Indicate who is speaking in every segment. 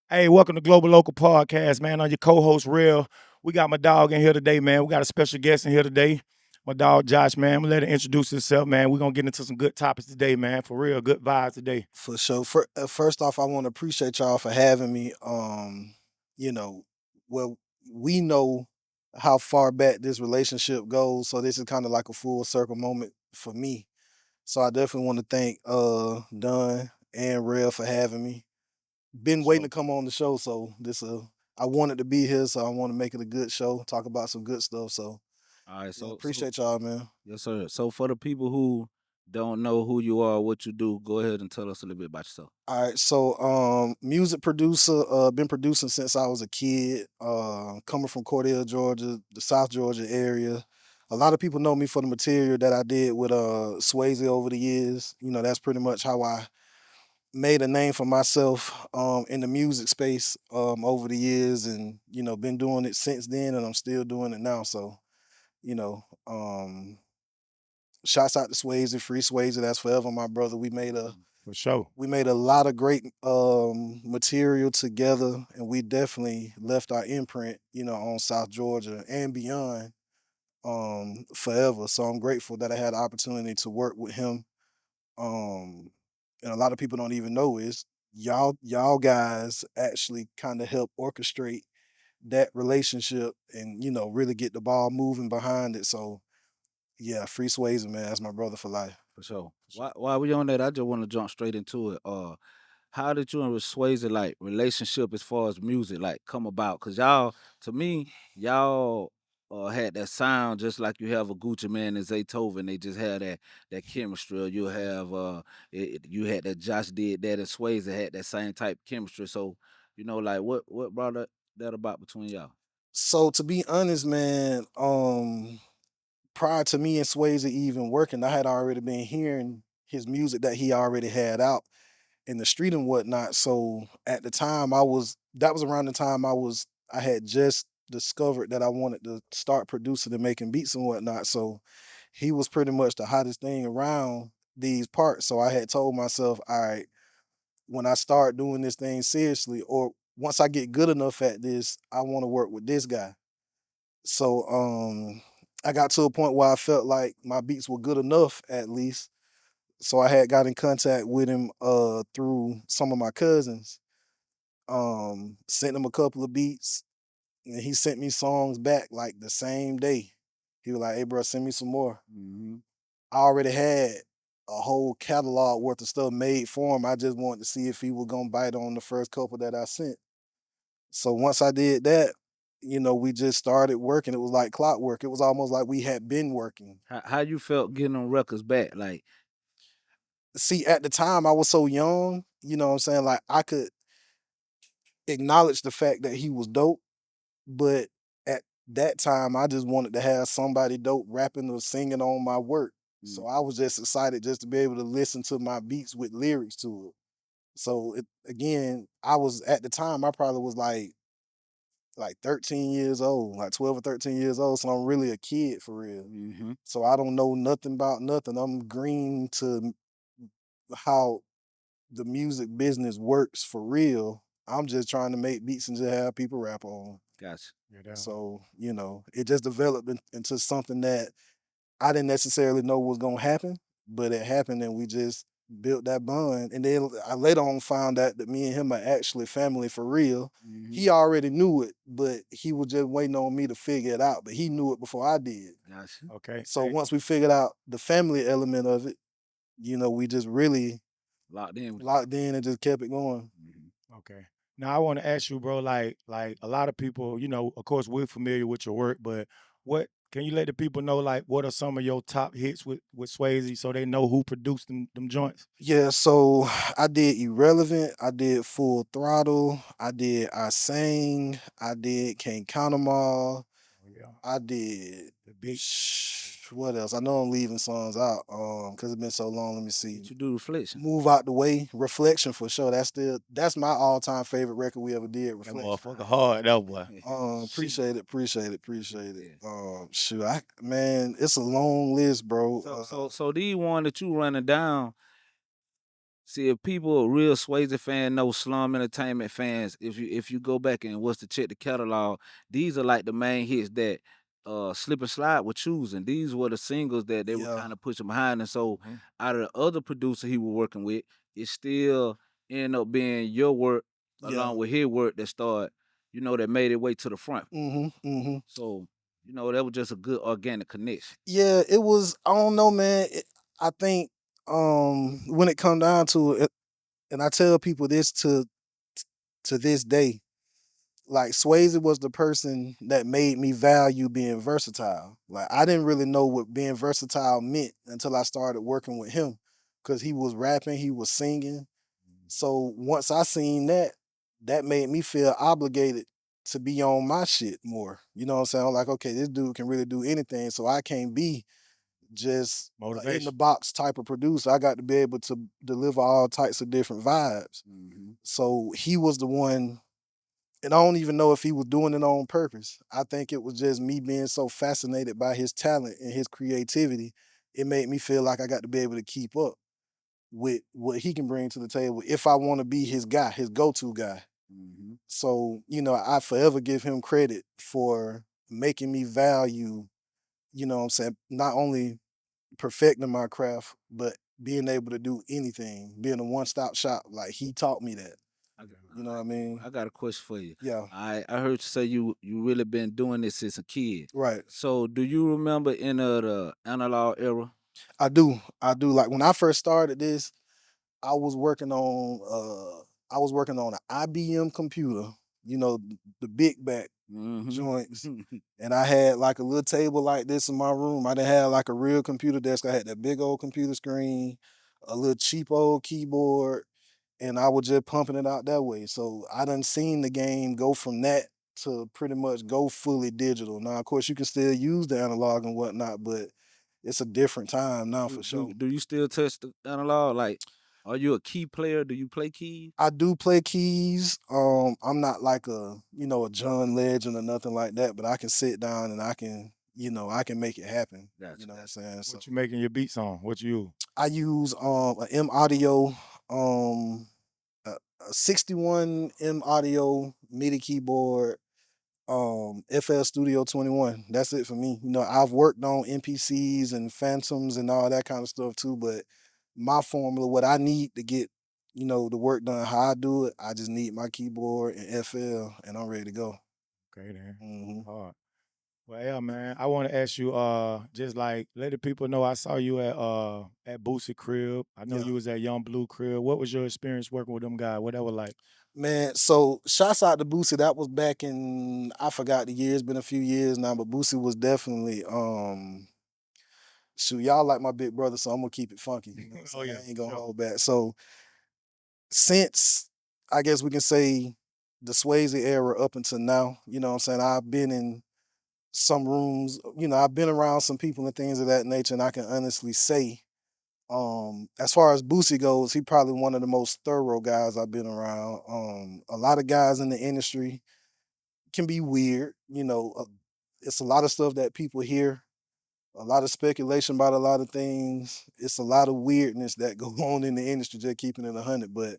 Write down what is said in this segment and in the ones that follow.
Speaker 1: Hey, welcome to Global Local Podcast, man. I'm your co-host, Rell. We got my dog in here today, man. We got a special guest in here today. My dog, Josh, man. I'm going to let him introduce himself, man. We're going to get into some good topics today, man. For real, good vibes today.
Speaker 2: For sure. First off, I want to appreciate y'all for having me. You know, well, we know how far back this relationship goes, so this is kind of like a full circle moment for me. So I definitely want to thank Don and Rev for having me. Been waiting to
Speaker 1: So,
Speaker 2: come on the show, so I wanted to be here, so I want to make it a good show, talk about some good stuff. So
Speaker 3: All right,
Speaker 2: yeah,
Speaker 3: so
Speaker 2: appreciate y'all, man.
Speaker 3: yes, sir. So for the people who don't know who you are, what you do, go ahead and tell us a little bit about yourself.
Speaker 2: All right, so music producer, been producing since I was a kid. Coming from Cordele, Georgia, the South Georgia area. A lot of people know me for the material that I did with Swayze over the years. You know, that's pretty much how I made a name for myself in the music space over the years, and been doing it since then, and I'm still doing it now. So you know, shouts out to Swayze, free Swayze, that's forever my brother.
Speaker 1: for sure.
Speaker 2: We made a lot of great material together, and we definitely left our imprint, on South Georgia and beyond, forever. So I'm grateful that I had the opportunity to work with him. Um, and a lot of people don't even know is y'all guys actually kind of help orchestrate that relationship and really get the ball moving behind it. So yeah, free Swayze, man, that's my brother for life.
Speaker 3: For sure. While we on that, I just want to jump straight into it. How did you and Swayze like relationship as far as music like come about? Cause y'all, to me, y'all had that sound just like you have a Gucci Man and Zaytoven. They just had that chemistry. Or you have you had that Josh did that and Swayze had that same type chemistry. So like what brought that about between y'all?
Speaker 2: So to be honest, man, prior to me and Swayze even working, I had already been hearing his music that he already had out in the street and whatnot. So at the time, that was around the time I had just discovered that I wanted to start producing and making beats and whatnot. So he was pretty much the hottest thing around these parts. So I had told myself, all right, when I start doing this thing seriously, or once I get good enough at this, I want to work with this guy. So I got to a point where I felt like my beats were good enough at least. So I had got in contact with him through some of my cousins. Sent him a couple of beats and he sent me songs back like the same day. He was like, "Hey bro, send me some more."
Speaker 3: Hmm.
Speaker 2: I already had a whole catalog worth of stuff made for him. I just wanted to see if he was gonna bite on the first couple that I sent. So once I did that, we just started working. It was like clockwork. It was almost like we had been working.
Speaker 3: How you felt getting them records back? Like,
Speaker 2: See, at the time I was so young, you know what I'm saying? Like I could acknowledge the fact that he was dope, but at that time I just wanted to have somebody dope rapping or singing on my work. So I was just excited just to be able to listen to my beats with lyrics to it. So again, I was at the time I probably was like 13 years old, like 12 or 13 years old. So I'm really a kid for real.
Speaker 3: mm-hmm.
Speaker 2: So I don't know nothing about nothing. I'm green to how the music business works for real. I'm just trying to make beats and just have people rap on.
Speaker 3: Gotcha.
Speaker 1: Yeah, down.
Speaker 2: So, it just developed into something that I didn't necessarily know was gonna happen, but it happened and we just built that bond. And then I later on found out that me and him are actually family for real.
Speaker 3: Hmm.
Speaker 2: He already knew it, but he was just waiting on me to figure it out. But he knew it before I did.
Speaker 3: Gotcha.
Speaker 1: Okay.
Speaker 2: So
Speaker 1: Hey,
Speaker 2: once we figured out the family element of it, we just really
Speaker 3: Locked in with each
Speaker 2: locked in and just kept it going.
Speaker 3: other.
Speaker 1: okay. Now I want to ask you, bro, like a lot of people, of course we're familiar with your work, but what can you let the people know, like, what are some of your top hits with Swayze so they know who produced them joints?
Speaker 2: Yeah, so I did Irrelevant, I did Full Throttle, I did I Sang, I did Can't Count 'Em All,
Speaker 1: Oh yeah.
Speaker 2: I did
Speaker 1: The big
Speaker 2: what else? I know I'm leaving songs out, because it's been so long. Let me
Speaker 3: What
Speaker 2: see.
Speaker 3: you do reflection?
Speaker 2: Move Out the Way, Reflection for sure. That's my all-time favorite record we ever did,
Speaker 1: that
Speaker 2: Reflection.
Speaker 1: motherfucker hard, that boy.
Speaker 3: She
Speaker 2: Appreciate it, appreciate it, appreciate it.
Speaker 3: yeah.
Speaker 2: Shoot, man, it's a long list, bro.
Speaker 3: So these one that you running down, See, if people real Swayze fan know Slum Entertainment fans, if you go back and was to check the catalog, these are like the main hits that Slip and Slide were choosing. These were the singles that they were
Speaker 2: Yeah.
Speaker 3: kind of pushing behind. And so
Speaker 1: Mhm.
Speaker 3: out of the other producer he was working with, it still ended up being your work
Speaker 2: Yeah.
Speaker 3: along with his work that started, that made it way to the front.
Speaker 2: Mm-hmm.
Speaker 3: So, that was just a good organic connection.
Speaker 2: Yeah, it was. I don't know, man. I think when it come down to it, and I tell people this to this day, like Swayze was the person that made me value being versatile. Like I didn't really know what being versatile meant until I started working with him, because he was rapping, he was singing. So once I seen that, that made me feel obligated to be on my shit more. You know what I'm saying? I'm like, okay, this dude can really do anything, so I can't be just in the
Speaker 1: Motivation.
Speaker 2: box type of producer. I got to be able to deliver all types of different vibes. So he was the one, and I don't even know if he was doing it on purpose. I think it was just me being so fascinated by his talent and his creativity. It made me feel like I got to be able to keep up with what he can bring to the table if I want to be his guy, his go-to guy. So, I forever give him credit for making me value, what I'm saying, not only perfecting my craft, but being able to do anything, being a one-stop shop. Like he taught me that.
Speaker 3: I got,
Speaker 2: You know what I mean?
Speaker 3: I got a question for you.
Speaker 2: Yeah,
Speaker 3: I heard you say you really been doing this since a kid.
Speaker 2: right.
Speaker 3: So do you remember in the analog era?
Speaker 2: I do. I do. Like when I first started this, I was working on an IBM computer, the big back joints.
Speaker 3: Mm-hmm.
Speaker 2: And I had like a little table like this in my room. I didn't have like a real computer desk. I had that big old computer screen, a little cheap old keyboard, and I was just pumping it out that way. So I done seen the game go from that to pretty much go fully digital. Now, of course, you can still use the analog and whatnot, but it's a different time now
Speaker 3: do,
Speaker 2: for
Speaker 3: do
Speaker 2: sure.
Speaker 3: do you still touch the analog? Like, are you a key player? Do you play keys?
Speaker 2: I do play keys. I'm not like a John Legend or nothing like that, but I can sit down and I can make it happen. You
Speaker 3: Gotcha,
Speaker 2: know what I'm
Speaker 3: gotcha.
Speaker 2: saying? So
Speaker 1: What you making your beats on? What you
Speaker 2: I use a M Audio, um a 61 M Audio MIDI keyboard, FL Studio 21. That's it for me. I've worked on NPCs and Phantoms and all that kind of stuff too, but my formula, what I need to get, the work done how I do it, I just need my keyboard and FL and I'm ready to go.
Speaker 1: okay then?
Speaker 2: Hmm.
Speaker 1: Hard. Well, yeah, man. I want to ask you, just like let the people know I saw you at Boosie crib. I know
Speaker 2: Yeah.
Speaker 1: you was at Young Blue crib. What was your experience working with them guys? What that was like?
Speaker 2: Man, so shouts out to Boosie. That was back in, I forgot the year, it's been a few years now, but Boosie was definitely shoot, y'all like my big brother, so I'm gonna keep it funky. You know what I'm
Speaker 1: Oh
Speaker 2: saying?
Speaker 1: yeah,
Speaker 2: I ain't
Speaker 1: for
Speaker 2: gonna
Speaker 1: sure.
Speaker 2: hold back. So since, I guess we can say, the Swayze era up until now, you know what I'm saying? I've been in some rooms, I've been around some people and things of that nature, and I can honestly say, as far as Boosie goes, he probably one of the most thorough guys I've been around. A lot of guys in the industry can be weird, it's a lot of stuff that people hear, a lot of speculation about a lot of things. It's a lot of weirdness that go on in the industry, just keeping it 100. But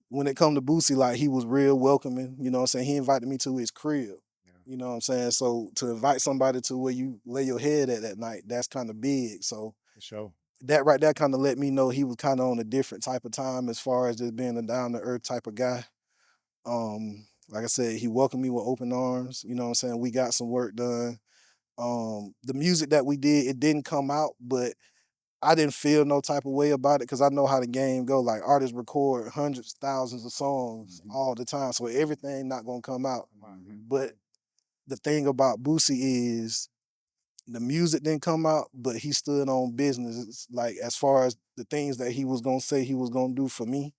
Speaker 2: when it come to Boosie, like he was real welcoming, you know what I'm saying? He invited me to his crib.
Speaker 1: Yeah,
Speaker 2: You know what I'm saying? So to invite somebody to where you lay your head at that night, that's kind of big. So
Speaker 1: for sure.
Speaker 2: that right there kind of let me know he was kind of on a different type of time as far as just being a down to earth type of guy. Like I said, he welcomed me with open arms. You know what I'm saying? We got some work done. The music that we did, it didn't come out, but I didn't feel no type of way about it because I know how the game go. Like artists record hundreds, thousands of songs all the time, so everything not gonna come out.
Speaker 1: Come on.
Speaker 2: But the thing about Boosie is the music didn't come out, but he stood on business. It's like as far as the things that he was gonna say he was gonna do for me,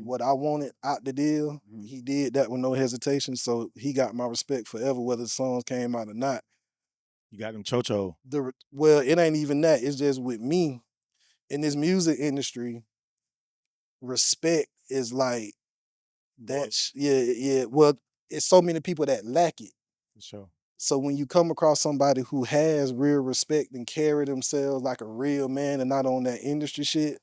Speaker 2: what I wanted out the deal, he did that with no hesitation. So he got my respect forever, whether the songs came out or not.
Speaker 1: You got them chocho.
Speaker 2: Well, it ain't even that. It's just with me in this music industry, respect is like
Speaker 1: Well,
Speaker 2: yeah, yeah. Well, it's so many people that lack it.
Speaker 1: for sure.
Speaker 2: So when you come across somebody who has real respect and carry themselves like a real man and not on that industry shit,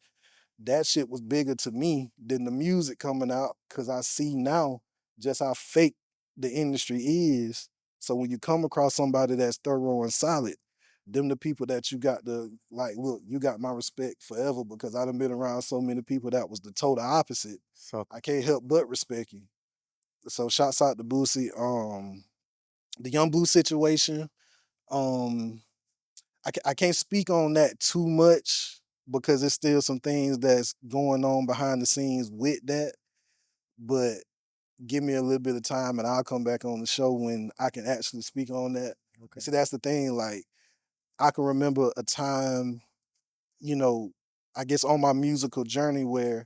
Speaker 2: that shit was bigger to me than the music coming out, because I see now just how fake the industry is. So when you come across somebody that's thorough and solid, them the people that you got to like, look, you got my respect forever, because I done been around so many people that was the total opposite.
Speaker 1: So
Speaker 2: I can't help but respect you. So shouts out to Boosie. The Young Blue situation. Um, I can't speak on that too much because there's still some things that's going on behind the scenes with that. But give me a little bit of time and I'll come back on the show when I can actually speak on that.
Speaker 1: okay.
Speaker 2: See, that's the thing. Like, I can remember a time, you know, I guess on my musical journey where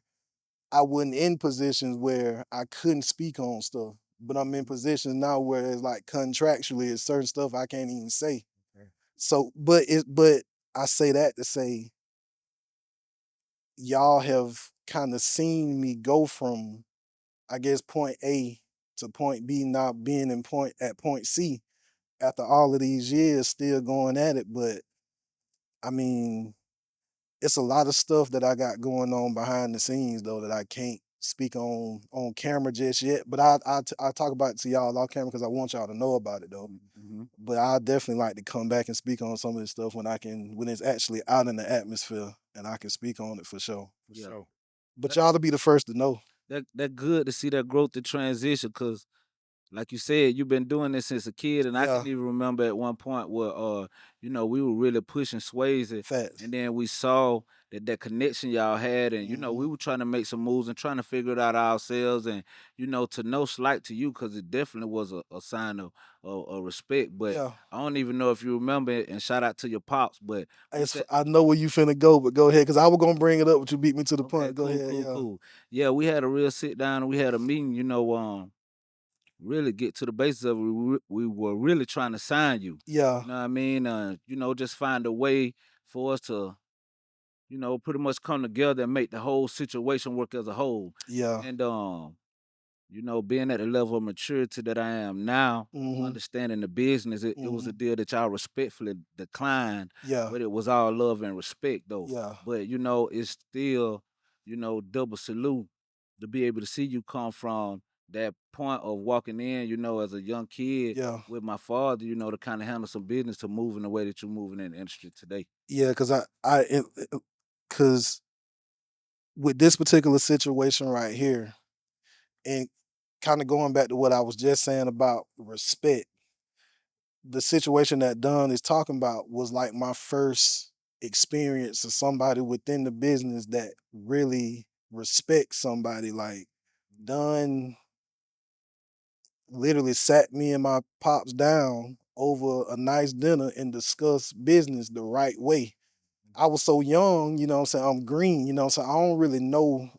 Speaker 2: I wasn't in positions where I couldn't speak on stuff. But I'm in positions now where it's like contractually, it's certain stuff I can't even say.
Speaker 1: Okay.
Speaker 2: So, but I say that to say y'all have kind of seen me go from, I guess, point A to point B, now being in point C after all of these years still going at it. But I mean, it's a lot of stuff that I got going on behind the scenes though that I can't speak on camera just yet. But I talk about it to y'all off camera because I want y'all to know about it though.
Speaker 1: Mm-hmm.
Speaker 2: But I definitely like to come back and speak on some of this stuff when it's actually out in the atmosphere and I can speak on it for sure.
Speaker 1: For
Speaker 3: Yeah.
Speaker 1: sure.
Speaker 2: But y'all to be the first to know.
Speaker 3: That good to see that growth and transition, cause like you said, you've been doing this since a kid, and I
Speaker 2: Yeah,
Speaker 3: can even remember at one point where, we were really pushing Swayze,
Speaker 2: facts.
Speaker 3: and then we saw that connection y'all had, and we
Speaker 2: Hmm.
Speaker 3: were trying to make some moves and trying to figure it out ourselves, and to no slight to you, because it definitely was a sign of respect. But
Speaker 2: Yeah.
Speaker 3: I don't even know if you remember it, and shout out to your pops, but we said.
Speaker 2: I know where you finna go, but go ahead, because I was gonna bring it up, but you beat me to the
Speaker 3: Okay,
Speaker 2: punch. Go
Speaker 3: cool,
Speaker 2: ahead,
Speaker 3: cool,
Speaker 2: yeah.
Speaker 3: cool. Yeah, we had a real sit down and we had a meeting, really get to the basis of it. We were really trying to sign you.
Speaker 2: Yeah,
Speaker 3: You know what I mean? Just find a way for us to, pretty much come together and make the whole situation work as a whole.
Speaker 2: yeah.
Speaker 3: And being at the level of maturity that I am now,
Speaker 2: Hmm.
Speaker 3: understanding the business, it was
Speaker 2: Hmm.
Speaker 3: a deal that y'all respectfully declined,
Speaker 2: Yeah,
Speaker 3: but it was all love and respect though.
Speaker 2: yeah,
Speaker 3: But it's still, double salute to be able to see you come from that point of walking in, as a young kid
Speaker 2: yeah.
Speaker 3: with my father, to kind of handle some business to move in the way that you're moving in the industry today.
Speaker 2: Yeah, because with this particular situation right here, and kind of going back to what I was just saying about respect, the situation that Dunn is talking about was like my first experience of somebody within the business that really respects somebody. Like Dunn literally sat me and my pops down over a nice dinner and discussed business the right way. I was so young, you know what I'm saying? I'm green, you know what I'm saying? I don't really know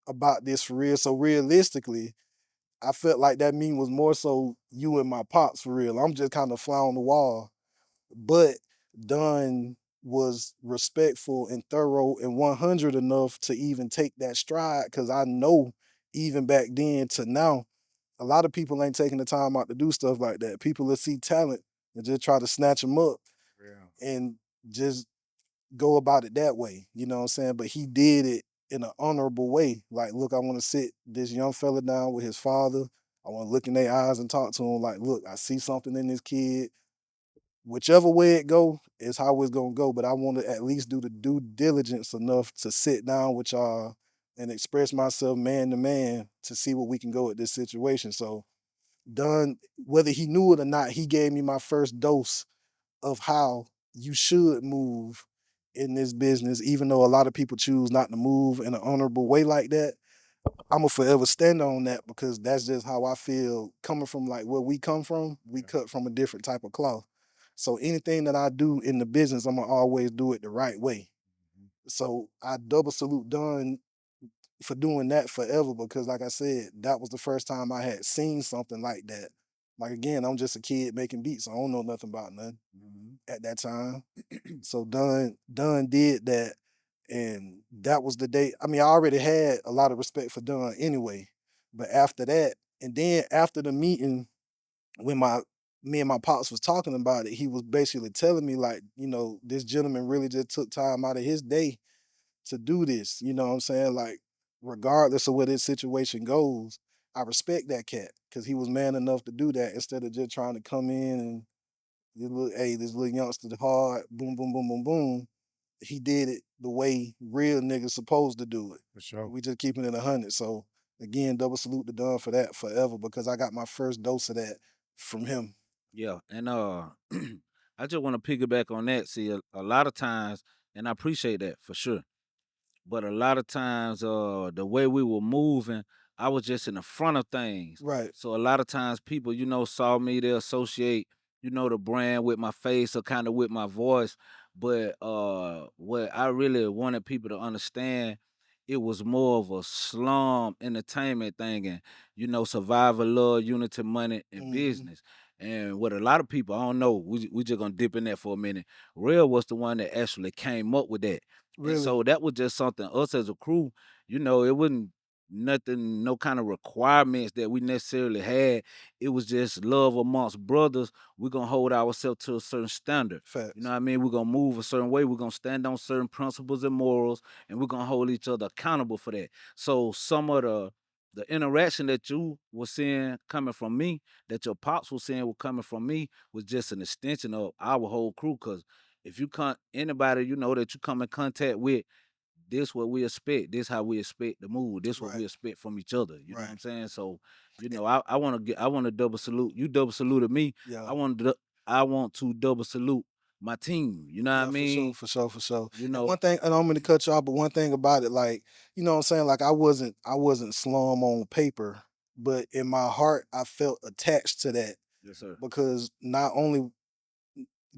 Speaker 2: about this for real. So realistically, I felt like that meeting was more so you and my pops for real. I'm just kind of fly on the wall. But Dunn was respectful and thorough and 100 enough to even take that stride, because I know even back then to now, a lot of people ain't taking the time out to do stuff like that. People will see talent and just try to snatch them up
Speaker 1: Yeah.
Speaker 2: and just go about it that way. You know what I'm saying? But he did it in an honorable way. Like, look, I want to sit this young fella down with his father. I want to look in their eyes and talk to him like, look, I see something in this kid. Whichever way it go is how it's gonna go. But I want to at least do the due diligence enough to sit down with y'all and express myself man to man to see what we can go at this situation. So Dunn, whether he knew it or not, he gave me my first dose of how you should move in this business, even though a lot of people choose not to move in an honorable way like that. I'm gonna forever stand on that because that's just how I feel. Coming from like where we come from, we
Speaker 1: Yeah.
Speaker 2: cut from a different type of cloth. So anything that I do in the business, I'm gonna always do it the right way.
Speaker 1: Mhm.
Speaker 2: So I double salute Dunn for doing that forever, because like I said, that was the first time I had seen something like that. Like again, I'm just a kid making beats. I don't know nothing about nothing
Speaker 1: Mhm.
Speaker 2: at that time. So Dunn did that, and that was the day. I mean, I already had a lot of respect for Dunn anyway, but after that, and then after the meeting, when my me and my pops was talking about it, he was basically telling me like, this gentleman really just took time out of his day to do this. You know what I'm saying? Like, regardless of where this situation goes, I respect that cat because he was man enough to do that instead of just trying to come in and hey, this little youngster hard, boom, boom, boom, boom, boom. He did it the way real niggas supposed to do it.
Speaker 1: For sure.
Speaker 2: We just keeping it 100. So again, double salute to Don for that forever because I got my first dose of that from him.
Speaker 3: Yeah, and I just want to piggyback on that. See, a lot of times, and I appreciate that for sure. But a lot of times, the way we were moving, I was just in the front of things.
Speaker 2: Right.
Speaker 3: So a lot of times, people, saw me, they associate, the brand with my face or kind of with my voice. But what I really wanted people to understand, it was more of a slum entertainment thing, and survival, love, unity, money, and
Speaker 2: Hmm.
Speaker 3: business. And what a lot of people, I don't know, we just gonna dip in that for a minute. Real was the one that actually came up with that. And
Speaker 2: Really.
Speaker 3: so that was just something us as a crew, it wasn't nothing, no kind of requirements that we necessarily had. It was just love amongst brothers. We're gonna hold ourselves to a certain standard. You know
Speaker 2: Facts.
Speaker 3: what I mean? We're gonna move a certain way. We're gonna stand on certain principles and morals, and we're gonna hold each other accountable for that. So some of the interaction that you were seeing coming from me, that your pops was seeing were coming from me, was just an extension of our whole crew. Cause if you can't anybody that you come in contact with, this what we expect. This how we expect to move. This what
Speaker 2: Right.
Speaker 3: we expect from each other. You know what
Speaker 2: Right.
Speaker 3: I'm saying? So,
Speaker 2: Eh,
Speaker 3: I want to double salute. You double saluted me.
Speaker 2: Yeah.
Speaker 3: I want to double salute my team. You know what I
Speaker 2: Yeah, for sure,
Speaker 3: mean?
Speaker 2: for sure, for sure.
Speaker 3: You
Speaker 2: And
Speaker 3: know.
Speaker 2: one thing, and I'm gonna cut you off, but one thing about it, like, you know what I'm saying? Like I wasn't slum on paper, but in my heart, I felt attached to that
Speaker 3: Yes, sir.
Speaker 2: because not only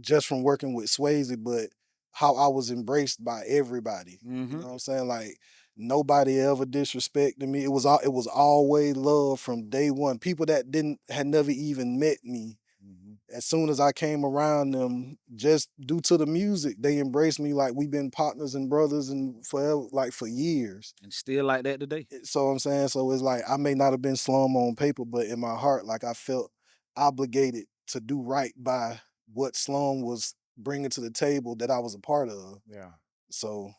Speaker 2: just from working with Swayze, but how I was embraced by everybody. You
Speaker 3: Mm-hmm.
Speaker 2: know what I'm saying? Like nobody ever disrespected me. It was always love from day one. People that didn't had never even met me.
Speaker 3: Mm-hmm.
Speaker 2: As soon as I came around them, just due to the music, they embraced me like we've been partners and brothers and forever, like for years.
Speaker 3: And still like that today.
Speaker 2: So I'm saying, so it's like I may not have been slum on paper, but in my heart, like I felt obligated to do right by what Slum was bringing to the table that I was a part of.
Speaker 1: Yeah.
Speaker 2: So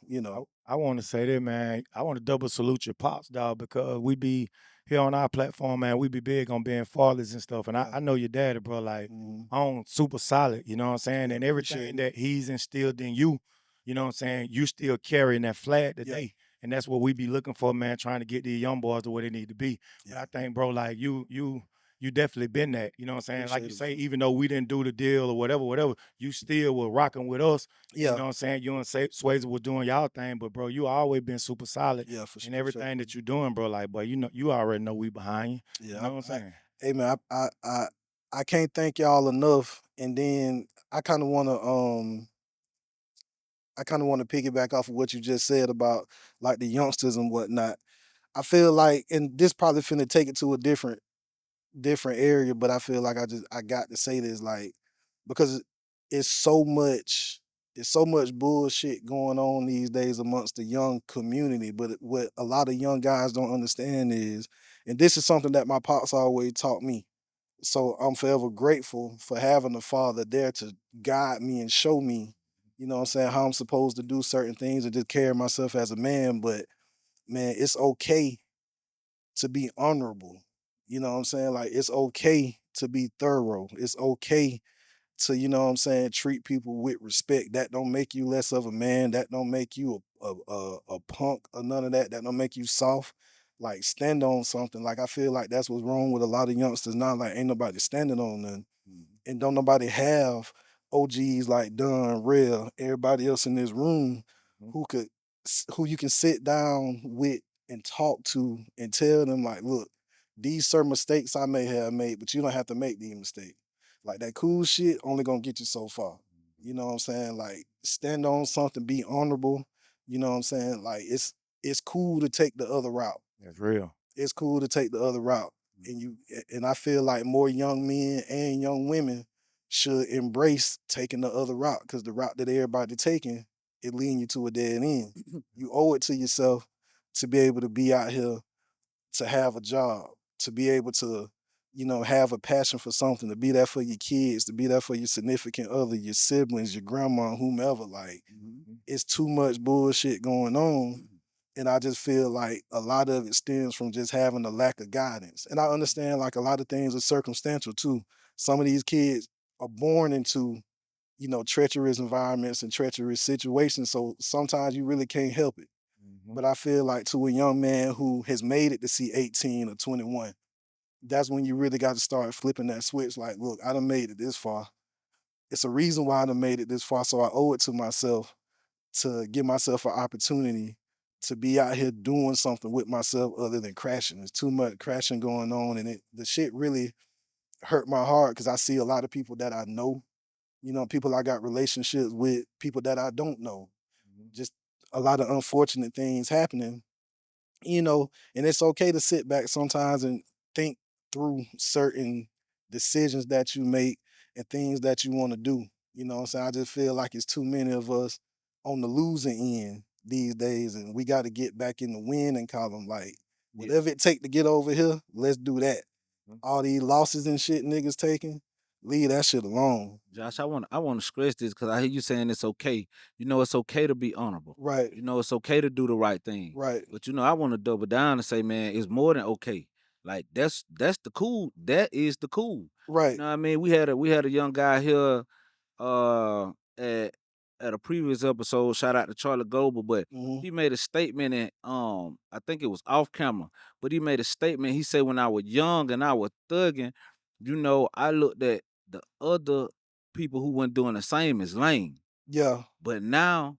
Speaker 1: I want to say that, man. I want to double salute your pops, dog, because we be here on our platform, man. We be big on being fathers and stuff. And I,
Speaker 2: yeah,
Speaker 1: I know your daddy, bro, like
Speaker 2: hmm
Speaker 1: on super solid, you know what I'm saying?
Speaker 2: yeah,
Speaker 1: And
Speaker 2: appreciate
Speaker 1: everything
Speaker 2: it.
Speaker 1: that he's instilled in you, you know what I'm saying? You still carrying that flag
Speaker 2: Yeah,
Speaker 1: today. And that's what we be looking for, man, trying to get these young boys to where they need to be. But
Speaker 2: yeah,
Speaker 1: I think, bro, like you definitely been that. You know what I'm saying? Like you
Speaker 2: appreciate it,
Speaker 1: say,
Speaker 2: bro.
Speaker 1: even though we didn't do the deal or whatever, you still were rocking with us. You
Speaker 2: Yeah,
Speaker 1: know what I'm saying? You and Swayze was doing y'all thing, but bro, you always been super solid
Speaker 2: yeah, for
Speaker 1: in
Speaker 2: sure, for sure.
Speaker 1: everything that you doing, bro. Like, but you already know we behind you. You
Speaker 2: Yeah,
Speaker 1: know what I'm saying?
Speaker 2: hey man, I can't thank y'all enough. And then I kind of want to piggyback off of what you just said about like the youngsters and whatnot. I feel like, and this probably finna take it to a different area, but I feel like I got to say this like because it's so much bullshit going on these days amongst the young community. But what a lot of young guys don't understand is, and this is something that my pops always taught me. So I'm forever grateful for having a father there to guide me and show me, you know what I'm saying, how I'm supposed to do certain things and just carry myself as a man. But man, it's okay to be honorable. You know what I'm saying? Like it's okay to be thorough. It's okay to, you know what I'm saying, treat people with respect. That don't make you less of a man. That don't make you a punk or none of that. That don't make you soft. Like stand on something. Like I feel like that's what's wrong with a lot of youngsters now. Like ain't nobody standing on nothing.
Speaker 3: Mhm.
Speaker 2: And don't nobody have OGs like Don, Rell, everybody else in this room
Speaker 3: Mhm.
Speaker 2: who you can sit down with and talk to and tell them like, look, these certain mistakes I may have made, but you don't have to make these mistakes. Like that cool shit only gonna get you so far. You know what I'm saying? Like stand on something, be honorable. You know what I'm saying? Like it's cool to take the other route.
Speaker 1: That's real.
Speaker 2: It's cool to take the other route. And I feel like more young men and young women should embrace taking the other route because the route that everybody taking, it leading you to a dead end. You owe it to yourself to be able to be out here, to have a job, to be able to have a passion for something, to be there for your kids, to be there for your significant other, your siblings, your grandma, whomever. Like, it's too much bullshit going on. And I just feel like a lot of it stems from just having a lack of guidance. And I understand like a lot of things are circumstantial too. Some of these kids are born into, treacherous environments and treacherous situations. So sometimes you really can't help it. But I feel like to a young man who has made it to see 18 or 21, that's when you really got to start flipping that switch. Like, look, I done made it this far. It's a reason why I done made it this far. So I owe it to myself to give myself an opportunity to be out here doing something with myself other than crashing. There's too much crashing going on, and the shit really hurt my heart because I see a lot of people that I know, people I got relationships with, people that I don't know. Just a lot of unfortunate things happening, and it's okay to sit back sometimes and think through certain decisions that you make and things that you want to do. You know what I'm saying? I just feel like it's too many of us on the losing end these days, and we got to get back in the winning column. Like,
Speaker 3: Yeah.
Speaker 2: whatever it take to get over here, let's do that. All these losses and shit niggas taking, leave that shit alone.
Speaker 3: Josh, I want to stress this because I hear you saying it's okay. It's okay to be honorable.
Speaker 2: Right,
Speaker 3: It's okay to do the right thing.
Speaker 2: right,
Speaker 3: But I want to double down and say, man, it's more than okay. Like that's the cool. That is the cool. You
Speaker 2: right.
Speaker 3: know what I mean? We had a young guy here uh at at a previous episode. Shout out to Charlie Global, but
Speaker 2: Hmm.
Speaker 3: he made a statement and I think it was off camera, but he made a statement. He said when I was young and I was thugging, I looked at the other people who weren't doing the same as lame.
Speaker 2: Yeah,
Speaker 3: But now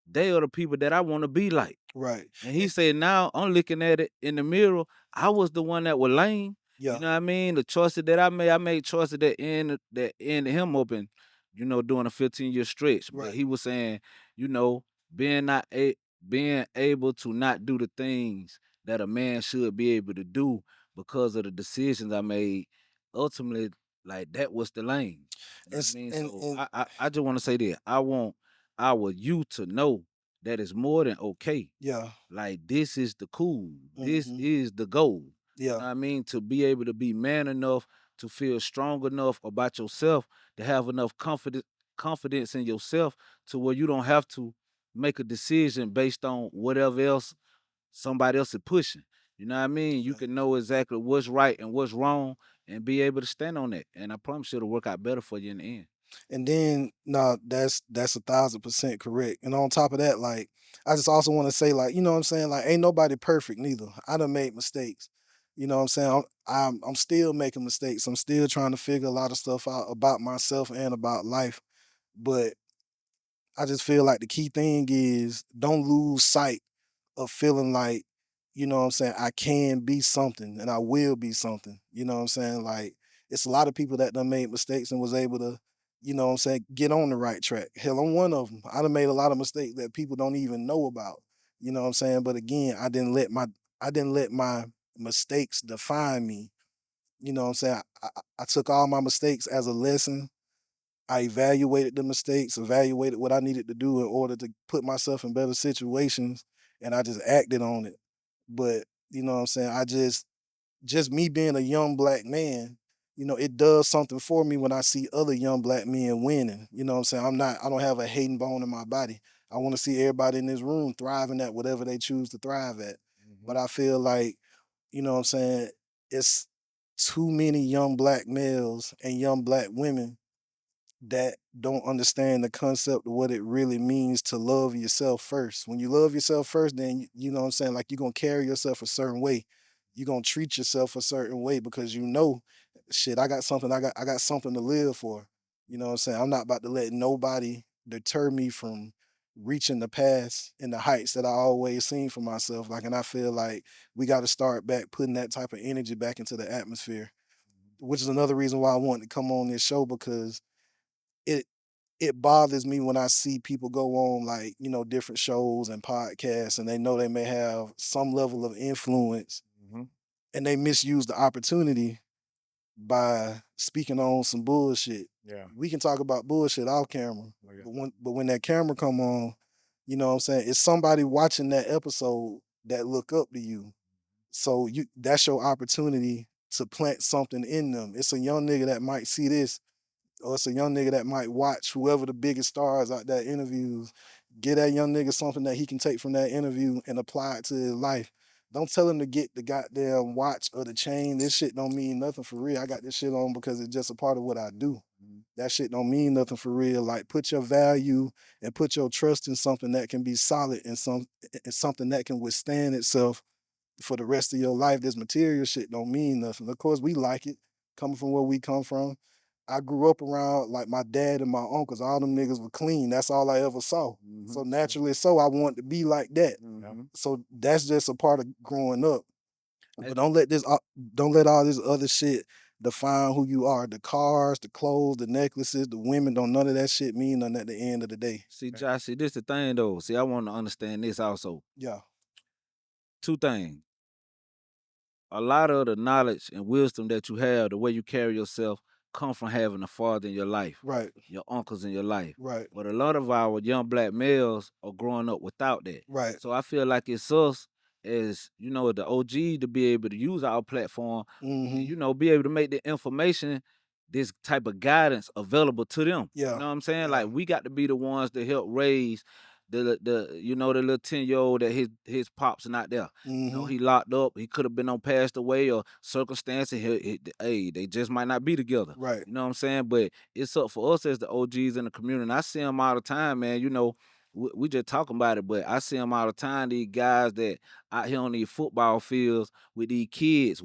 Speaker 3: they are the people that I want to be like.
Speaker 2: right.
Speaker 3: And he said, now I'm looking at it in the mirror. I was the one that was lame. You
Speaker 2: Yeah,
Speaker 3: know what I mean? The choices that I made choices that ended him up in, doing a 15-year stretch. But
Speaker 2: right.
Speaker 3: he was saying, you know, being not a being able to not do the things that a man should be able to do because of the decisions I made, ultimately, like that was the lane. You know what I
Speaker 2: It's
Speaker 3: mean?
Speaker 2: and
Speaker 3: So
Speaker 2: and
Speaker 3: I just want to say that I want our youth to know that it's more than okay.
Speaker 2: yeah.
Speaker 3: Like this is the cool. This
Speaker 2: Hmm.
Speaker 3: is the goal. You
Speaker 2: Yeah.
Speaker 3: know what I mean? To be able to be man enough to feel strong enough about yourself, to have enough confidence in yourself to where you don't have to make a decision based on whatever else somebody else is pushing. You know what I mean? You
Speaker 2: Yeah.
Speaker 3: can know exactly what's right and what's wrong and be able to stand on that. And I promise you it'll work out better for you in the end.
Speaker 2: And then no, that's 1,000% correct. And on top of that, like I just also want to say, like, you know what I'm saying? Like, ain't nobody perfect neither. I done made mistakes. You know what I'm saying? I'm still making mistakes. I'm still trying to figure a lot of stuff out about myself and about life. But I just feel like the key thing is don't lose sight of feeling like, you know what I'm saying, I can be something and I will be something. You know what I'm saying? Like it's a lot of people that done made mistakes and was able to, you know what I'm saying, get on the right track. Hell, I'm one of them. I done made a lot of mistakes that people don't even know about. You know what I'm saying? But again, I didn't let my mistakes define me. You know what I'm saying? I took all my mistakes as a lesson. I evaluated the mistakes, evaluated what I needed to do in order to put myself in better situations, and I just acted on it. But you know what I'm saying? Just me being a young black man, it does something for me when I see other young black men winning. You know what I'm saying? I don't have a hating bone in my body. I want to see everybody in this room thriving at whatever they choose to thrive at. But I feel like, you know what I'm saying, it's too many young black males and young black women that don't understand the concept of what it really means to love yourself first. When you love yourself first, then you know what I'm saying, like you're gonna carry yourself a certain way. You're gonna treat yourself a certain way because shit, I got something to live for. You know what I'm saying? I'm not about to let nobody deter me from reaching the past and the heights that I always seen for myself. Like, and I feel like we gotta start back putting that type of energy back into the atmosphere, which is another reason why I wanted to come on this show because it it bothers me when I see people go on like, different shows and podcasts and they know they may have some level of influence and they misuse the opportunity by speaking on some bullshit.
Speaker 1: Yeah.
Speaker 2: We can talk about bullshit off camera,
Speaker 1: Oh, yeah.
Speaker 2: but when that camera come on, you know what I'm saying, it's somebody watching that episode that look up to you. So that's your opportunity to plant something in them. It's a young nigga that might see this, or it's a young nigga that might watch whoever the biggest stars out there interviews. Get that young nigga something that he can take from that interview and apply it to his life. Don't tell him to get the goddamn watch or the chain. This shit don't mean nothing for real. I got this shit on because it's just a part of what I do. That shit don't mean nothing for real. Like, put your value and put your trust in something that can be solid and something that can withstand itself for the rest of your life. This material shit don't mean nothing. Of course, we like it, coming from where we come from. I grew up around like my dad and my uncles. All them niggas were clean. That's all I ever saw. So naturally, I wanted to be like that. So that's just a part of growing up. But don't let all this other shit define who you are. The cars, the clothes, the necklaces, the women, don't none of that shit mean nothing at the end of the day.
Speaker 3: See, Josh, see, this the thing though. See, I want to understand this also.
Speaker 2: Yeah.
Speaker 3: Two things. A lot of the knowledge and wisdom that you have, the way you carry yourself, come from having a father in your life,
Speaker 2: Right.
Speaker 3: your uncles in your life.
Speaker 2: Right.
Speaker 3: But a lot of our young black males are growing up without that.
Speaker 2: Right.
Speaker 3: So I feel like it's us as, the OG to be able to use our platform,
Speaker 2: Mm-hmm.
Speaker 3: be able to make the information, this type of guidance available to them. You
Speaker 2: Yeah.
Speaker 3: know what I'm saying?
Speaker 2: Yeah.
Speaker 3: Like, we got to be the ones to help raise the little 10-year-old that his pops not there.
Speaker 2: Mm-hmm.
Speaker 3: He locked up. He could have been on passed away or circumstances. Hey, they just might not be together.
Speaker 2: Right.
Speaker 3: You know what I'm saying? But it's up for us as the OGs in the community. And I see them all the time, man. We just talking about it, but I see them all the time. These guys that out here on these football fields with these kids,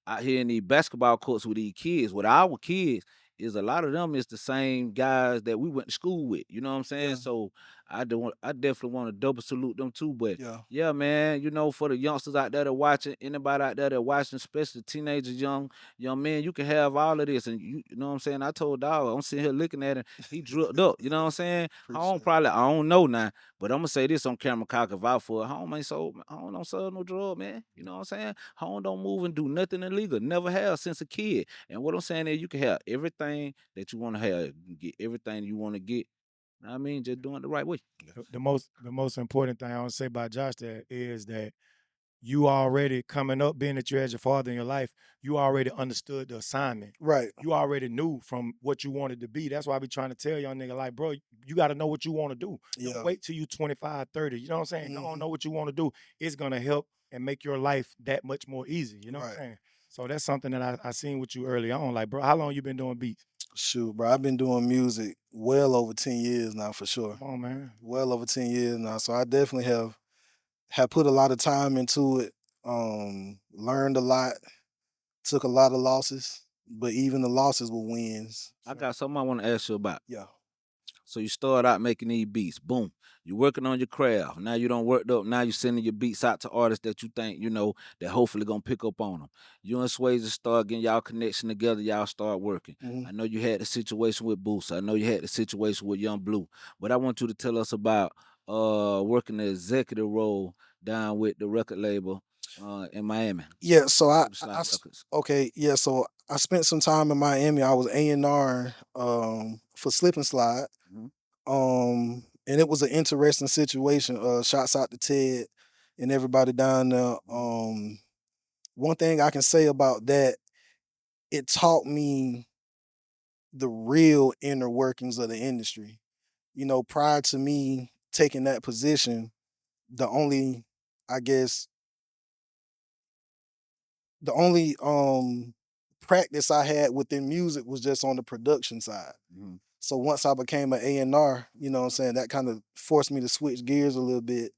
Speaker 3: out here in these basketball courts with these kids, with our kids. Is a lot of them is the same guys that we went to school with. You know what I'm saying?
Speaker 2: Yeah.
Speaker 3: So I definitely want to double salute them too. But
Speaker 2: Yeah.
Speaker 3: yeah, man, for the youngsters out there that watching, anybody out there that watching, especially teenagers, young men, you can have all of this. And you know what I'm saying? I told dog, I'm sitting here looking at him, he dripped up, you know what I'm saying? I don't know now, but I'm gonna say this on camera, cock if out for it. Home ain't sold, home don't sell no drug, man. You know what I'm saying? Home don't move and do nothing illegal. Never have since a kid. And what I'm saying is you can have everything that you want to have. You can get everything you want to get. I mean, just doing it the right way.
Speaker 1: The most important thing I want to say about Josh that is that you already coming up, being that you had your father in your life, you already understood the assignment.
Speaker 2: Right.
Speaker 1: You already knew from what you wanted to be. That's why I be trying to tell young nigga, like, bro, you got to know what you want to do.
Speaker 2: Yeah.
Speaker 1: Don't wait till you 25, 30. You know what I'm saying? Don't
Speaker 2: Mhm.
Speaker 1: know what you want to do. It's going to help and make your life that much more easy. You know what I'm
Speaker 2: Right.
Speaker 1: saying? So that's something that I seen with you early on. Like, bro, how long you been doing beats?
Speaker 2: Shoot, bro, I've been doing music well over 10 years now for sure.
Speaker 1: Come on, man.
Speaker 2: Well over 10 years now. So I definitely have put a lot of time into it. Learned a lot, took a lot of losses, but even the losses were wins.
Speaker 3: I got something I want to ask you about.
Speaker 2: Yeah.
Speaker 3: So you start out making these beats, boom. You're working on your craft. Now you don't worked up. Now you're sending your beats out to artists that you think, that hopefully gonna pick up on them. You and Swayze start getting y'all connection together. Y'all start working.
Speaker 2: Mhm.
Speaker 3: I know you had the situation with Boost. I know you had the situation with Young Blue. But I want you to tell us about working the executive role down with the record label in Miami.
Speaker 2: Yeah, so
Speaker 3: Slide Records.
Speaker 2: okay, yeah, so I spent some time in Miami. I was A&R for Slip and Slide.
Speaker 3: Mhm.
Speaker 2: And it was an interesting situation. Shouts out to Ted and everybody down there. One thing I can say about that, it taught me the real inner workings of the industry. Prior to me taking that position, the only, I guess, the only practice I had within music was just on the production side.
Speaker 3: Mhm.
Speaker 2: So once I became an A&R, you know what I'm saying, that kind of forced me to switch gears a little bit.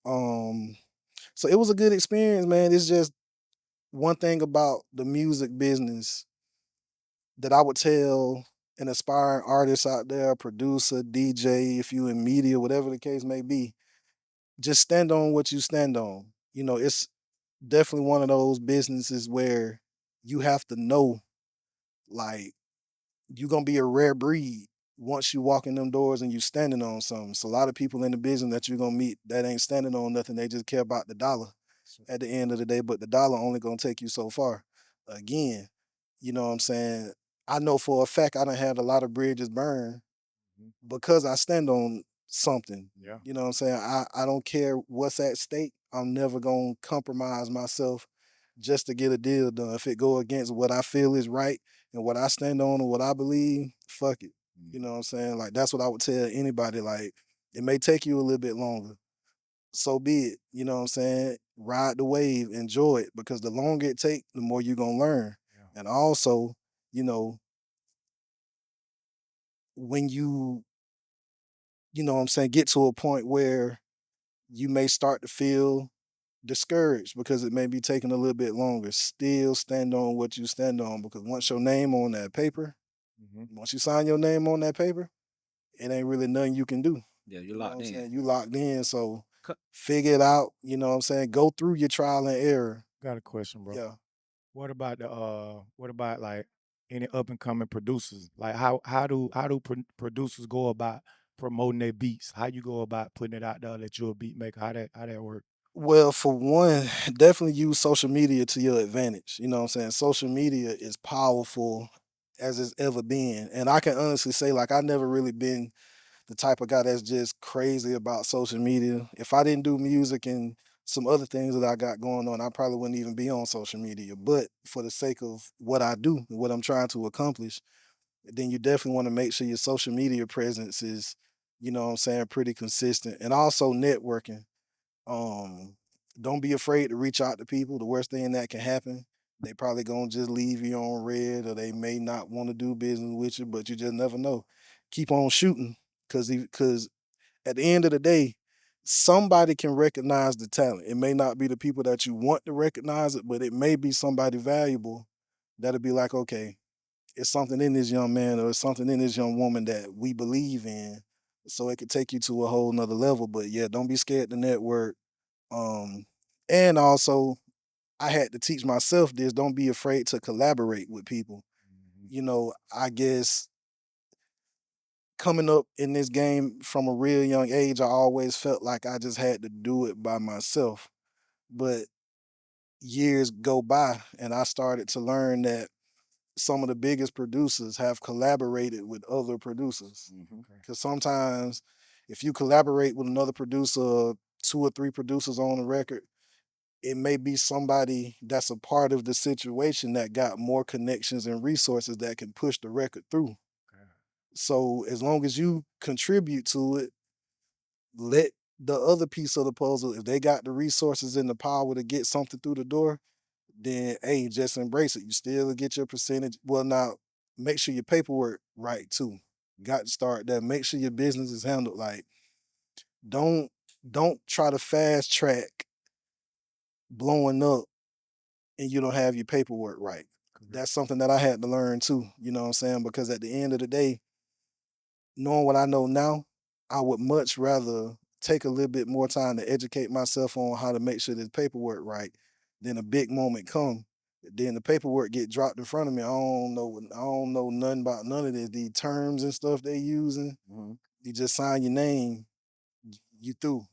Speaker 2: So it was a good experience, man. It's just one thing about the music business that I would tell an aspiring artist out there, producer, DJ, if you in media, whatever the case may be, just stand on what you stand on. It's definitely one of those businesses where you have to know, like, you're gonna be a rare breed once you walk in them doors and you standing on something. So a lot of people in the business that you're gonna meet that ain't standing on nothing, they just care about the dollar at the end of the day, but the dollar only gonna take you so far. Again, you know what I'm saying? I know for a fact I done had a lot of bridges burned because I stand on something.
Speaker 1: Yeah.
Speaker 2: You know what I'm saying? I don't care what's at stake. I'm never gonna compromise myself just to get a deal done. If it go against what I feel is right and what I stand on and what I believe, fuck it. You know what I'm saying? Like that's what I would tell anybody. Like it may take you a little bit longer. So be it. You know what I'm saying? Ride the wave, enjoy it, because the longer it take, the more you're gonna learn.
Speaker 1: Yeah.
Speaker 2: And also, you know, when you know what I'm saying, get to a point where you may start to feel discouraged because it may be taking a little bit longer. Still stand on what you stand on, because once your name on that paper, once you sign your name on that paper, it ain't really nothing you can do.
Speaker 3: Yeah, you're
Speaker 2: You know what
Speaker 3: locked
Speaker 2: I'm
Speaker 3: in.
Speaker 2: saying? You locked in, so
Speaker 3: Cut.
Speaker 2: figure it out. You know what I'm saying? Go through your trial and error.
Speaker 1: Got a question, bro.
Speaker 2: Yeah.
Speaker 1: What about what about like any up and coming producers? Like how do producers go about promoting their beats? How you go about putting it out there that you're a beat maker? How that work?
Speaker 2: Well, for one, definitely use social media to your advantage. You know what I'm saying? Social media is powerful as it's ever been. And I can honestly say, like, I've never really been the type of guy that's just crazy about social media. If I didn't do music and some other things that I got going on, I probably wouldn't even be on social media. But for the sake of what I do and what I'm trying to accomplish, then you definitely want to make sure your social media presence is, you know what I'm saying, pretty consistent. And also networking. Um, don't be afraid to reach out to people. The worst thing that can happen, they probably gonna just leave you on red, or they may not want to do business with you, but you just never know. Keep on shooting, because at the end of the day, somebody can recognize the talent. It may not be the people that you want to recognize it, but it may be somebody valuable that'll be like, okay, it's something in this young man or it's something in this young woman that we believe in. So it could take you to a whole nother level. But yeah, don't be scared to network. Um, and also I had to teach myself this. Don't be afraid to collaborate with people. You know, I guess coming up in this game from a real young age, I always felt like I just had to do it by myself. But years go by and I started to learn that some of the biggest producers have collaborated with other producers.
Speaker 3: Okay.
Speaker 2: Because sometimes if you collaborate with another producer, two or three producers on a record, it may be somebody that's a part of the situation that got more connections and resources that can push the record through. So as long as you contribute to it, let the other piece of the puzzle, if they got the resources and the power to get something through the door, then hey, just embrace it. You still get your percentage. Well, now make sure your paperwork right too. Got to start that. Make sure your business is handled. Like, don't don't try to fast track blowing up and you don't have your paperwork right. That's something that I had to learn too. You know what I'm saying? Because at the end of the day, knowing what I know now, I would much rather take a little bit more time to educate myself on how to make sure this paperwork right than a big moment come. Then the paperwork get dropped in front of me. I don't know nothing about none of this. These terms and stuff they using. You just sign your name, you through.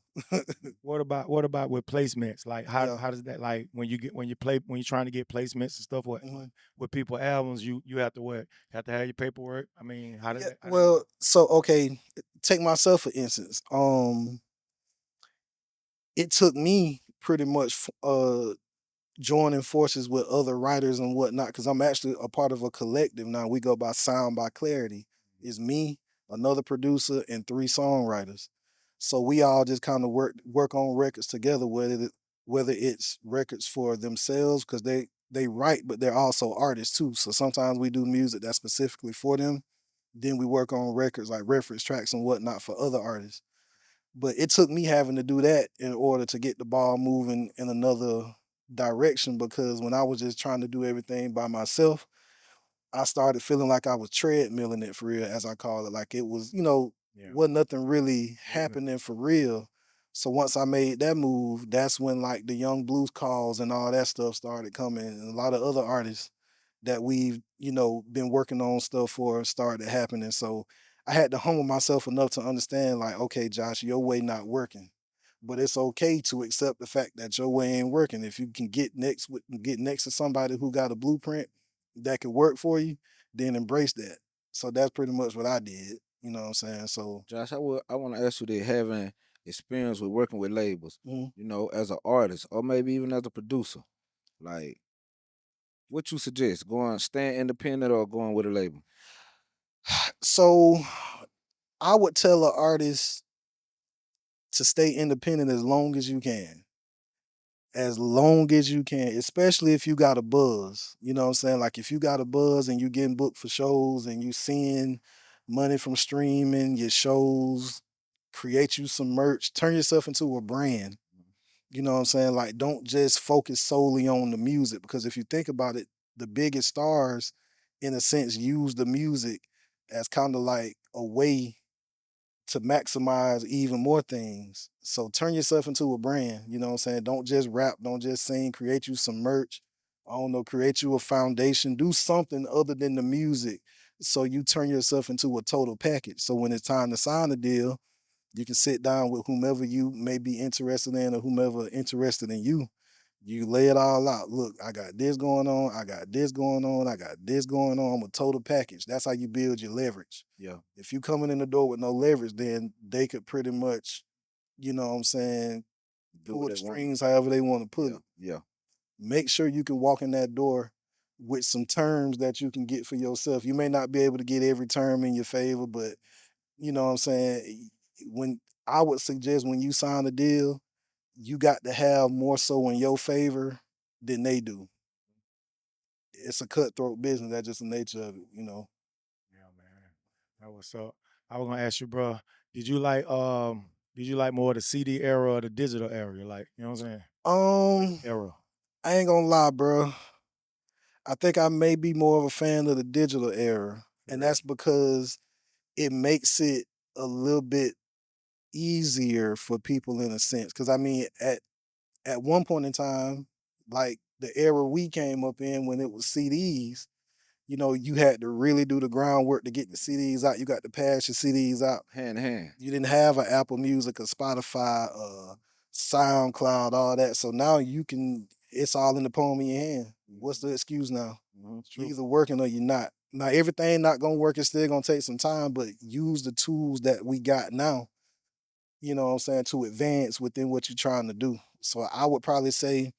Speaker 1: What about with placements? Like how
Speaker 2: Yeah.
Speaker 1: how does that, like when you're trying to get placements and stuff, what
Speaker 2: Mhm.
Speaker 1: with people albums, you have to what? You have to have your paperwork. I mean,
Speaker 2: Yeah.
Speaker 1: how does that
Speaker 2: Well,
Speaker 1: work?
Speaker 2: so okay, take myself for instance. It took me pretty much joining forces with other writers and whatnot, because I'm actually a part of a collective now. We go by Sound by Clarity. It's me, another producer, and three songwriters. So we all just kind of work on records together, whether it's records for themselves, because they write, but they're also artists too. So sometimes we do music that's specifically for them. Then we work on records like reference tracks and whatnot for other artists. But it took me having to do that in order to get the ball moving in another direction, because when I was just trying to do everything by myself, I started feeling like I was treadmilling it for real, as I call it. Like it was,
Speaker 1: Yeah.
Speaker 2: wasn't nothing really
Speaker 1: Wasn't it?
Speaker 2: happening for real. So once I made that move, that's when like the Young Blues calls and all that stuff started coming. And a lot of other artists that we've, been working on stuff for started happening. So I had to humble myself enough to understand, like, okay, Josh, your way not working. But it's okay to accept the fact that your way ain't working. If you can get next to somebody who got a blueprint that can work for you, then embrace that. So that's pretty much what I did. You know what I'm saying? So
Speaker 3: Josh, I want to ask you that, having experience with working with labels,
Speaker 2: mhm.
Speaker 3: as an artist or maybe even as a producer. Like, what you suggest? Going staying independent or going with a label?
Speaker 2: So I would tell an artist to stay independent as long as you can. As long as you can, especially if you got a buzz. You know what I'm saying? Like if you got a buzz and you getting booked for shows and you seeing money from streaming, your shows, create you some merch, turn yourself into a brand. You know what I'm saying? Like don't just focus solely on the music because if you think about it, the biggest stars in a sense use the music as kind of like a way to maximize even more things. So turn yourself into a brand, you know what I'm saying? Don't just rap, don't just sing, create you some merch. I don't know, create you a foundation, do something other than the music. So you turn yourself into a total package. So when it's time to sign a deal, you can sit down with whomever you may be interested in or whomever interested in you. You lay it all out. Look, I got this going on. I got this going on. I got this going on. I'm a total package. That's how you build your leverage.
Speaker 3: Yeah.
Speaker 2: If you coming in the door with no leverage, then they could pretty much, you know what I'm saying,
Speaker 3: Do
Speaker 2: pull
Speaker 3: what
Speaker 2: the
Speaker 3: they want.
Speaker 2: strings however they want to put
Speaker 3: Yeah.
Speaker 2: it.
Speaker 3: Yeah.
Speaker 2: Make sure you can walk in that door with some terms that you can get for yourself. You may not be able to get every term in your favor, but you know what I'm saying? When I would suggest when you sign a deal, you got to have more so in your favor than they do. It's a cutthroat business. That's just the nature of it, you know.
Speaker 1: Yeah, man. That what's up. I was gonna ask you, bro. Did you like more of the CD era or the digital era? Like, you know what I'm saying?
Speaker 2: Um,
Speaker 1: Era.
Speaker 2: I ain't gonna lie, bro. I think I may be more of a fan of the digital era, and that's because it makes it a little bit easier for people in a sense. Because I mean, at one point in time, like the era we came up in when it was CDs, you know, you had to really do the groundwork to get the CDs out. You got to pass your CDs out.
Speaker 3: Hand in hand.
Speaker 2: You didn't have an Apple Music or Spotify, SoundCloud, all that. So now you can, it's all in the palm of your hand. What's the excuse now?
Speaker 3: It's
Speaker 2: You
Speaker 3: true.
Speaker 2: either working or you're not. Now everything not gonna work, it's still gonna take some time, but use the tools that we got now, you know what I'm saying, to advance within what you're trying to do. So I would probably say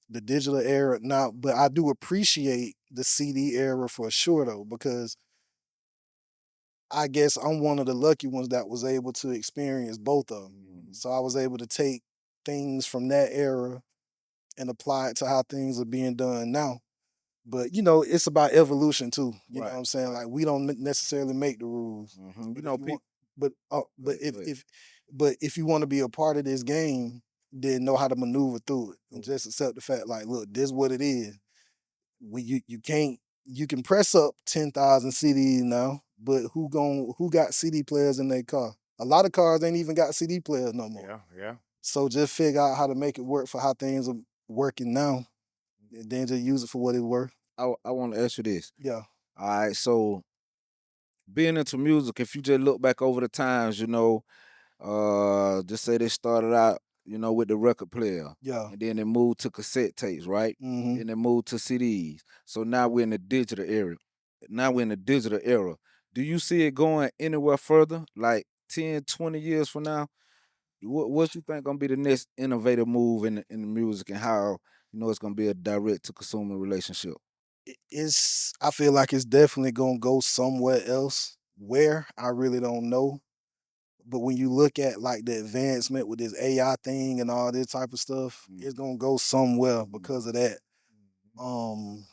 Speaker 2: the digital era now, but I do appreciate the CD era for sure though, because I guess I'm one of the lucky ones that was able to experience both of them. So I was able to take things from that era and apply it to how things are being done now. But you know, it's about evolution too. You know
Speaker 3: Right.
Speaker 2: what I'm saying? Like we don't necessarily make the rules.
Speaker 3: You
Speaker 2: But if
Speaker 3: know,
Speaker 2: you want,
Speaker 3: people.
Speaker 2: but
Speaker 3: Go ahead, go ahead.
Speaker 2: but if you want to be a part of this game, then know how to maneuver through it and
Speaker 3: Cool.
Speaker 2: just accept the fact, like, look, this is what it is. You can't you can press up 10,000 CDs now, but who got CD players in their car? A lot of cars ain't even got CD players no more.
Speaker 1: Yeah, yeah.
Speaker 2: So just figure out how to make it work for how things are working now, and then just use it for what it's worth.
Speaker 3: I want to ask you this.
Speaker 2: Yeah,
Speaker 3: All right, so being into music, if you just look back over the times, just say they started out, with the record player,
Speaker 2: yeah.
Speaker 3: and then they moved to cassette tapes, right?
Speaker 2: Hmm.
Speaker 3: Then they moved to CDs. So now we're in the digital era. Now we're in the digital era. Do you see it going anywhere further, like 10, 20 years from now? What you think gonna be the next innovative move in the music, and how it's gonna be a direct to consumer relationship?
Speaker 2: It's I feel like it's definitely gonna go somewhere else. Where I really don't know. But when you look at like the advancement with this AI thing and all this type of stuff, it's gonna go somewhere because of that. Um,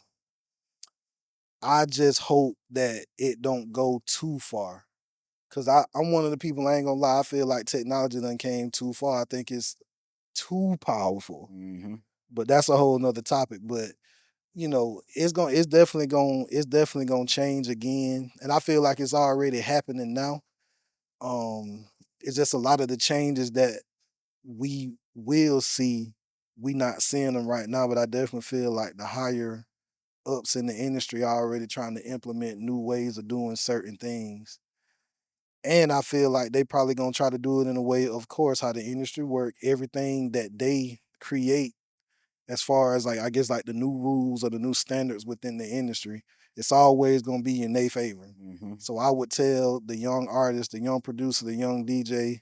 Speaker 2: I just hope that it don't go too far. Cause I'm one of the people, I ain't gonna lie, I feel like technology done came too far. I think it's too powerful.
Speaker 3: Mm-hmm.
Speaker 2: But that's a whole nother topic. But you know, it's definitely gonna change again. And I feel like it's already happening now. It's just a lot of the changes that we will see, we not seeing them right now, but I definitely feel like the higher ups in the industry are already trying to implement new ways of doing certain things. And I feel like they probably gonna try to do it in a way, of course, how the industry work. Everything that they create, as far as like I guess like the new rules or the new standards within the industry, it's always gonna be in their favor.
Speaker 3: Mm-hmm.
Speaker 2: So I would tell the young artist, the young producer, the young DJ,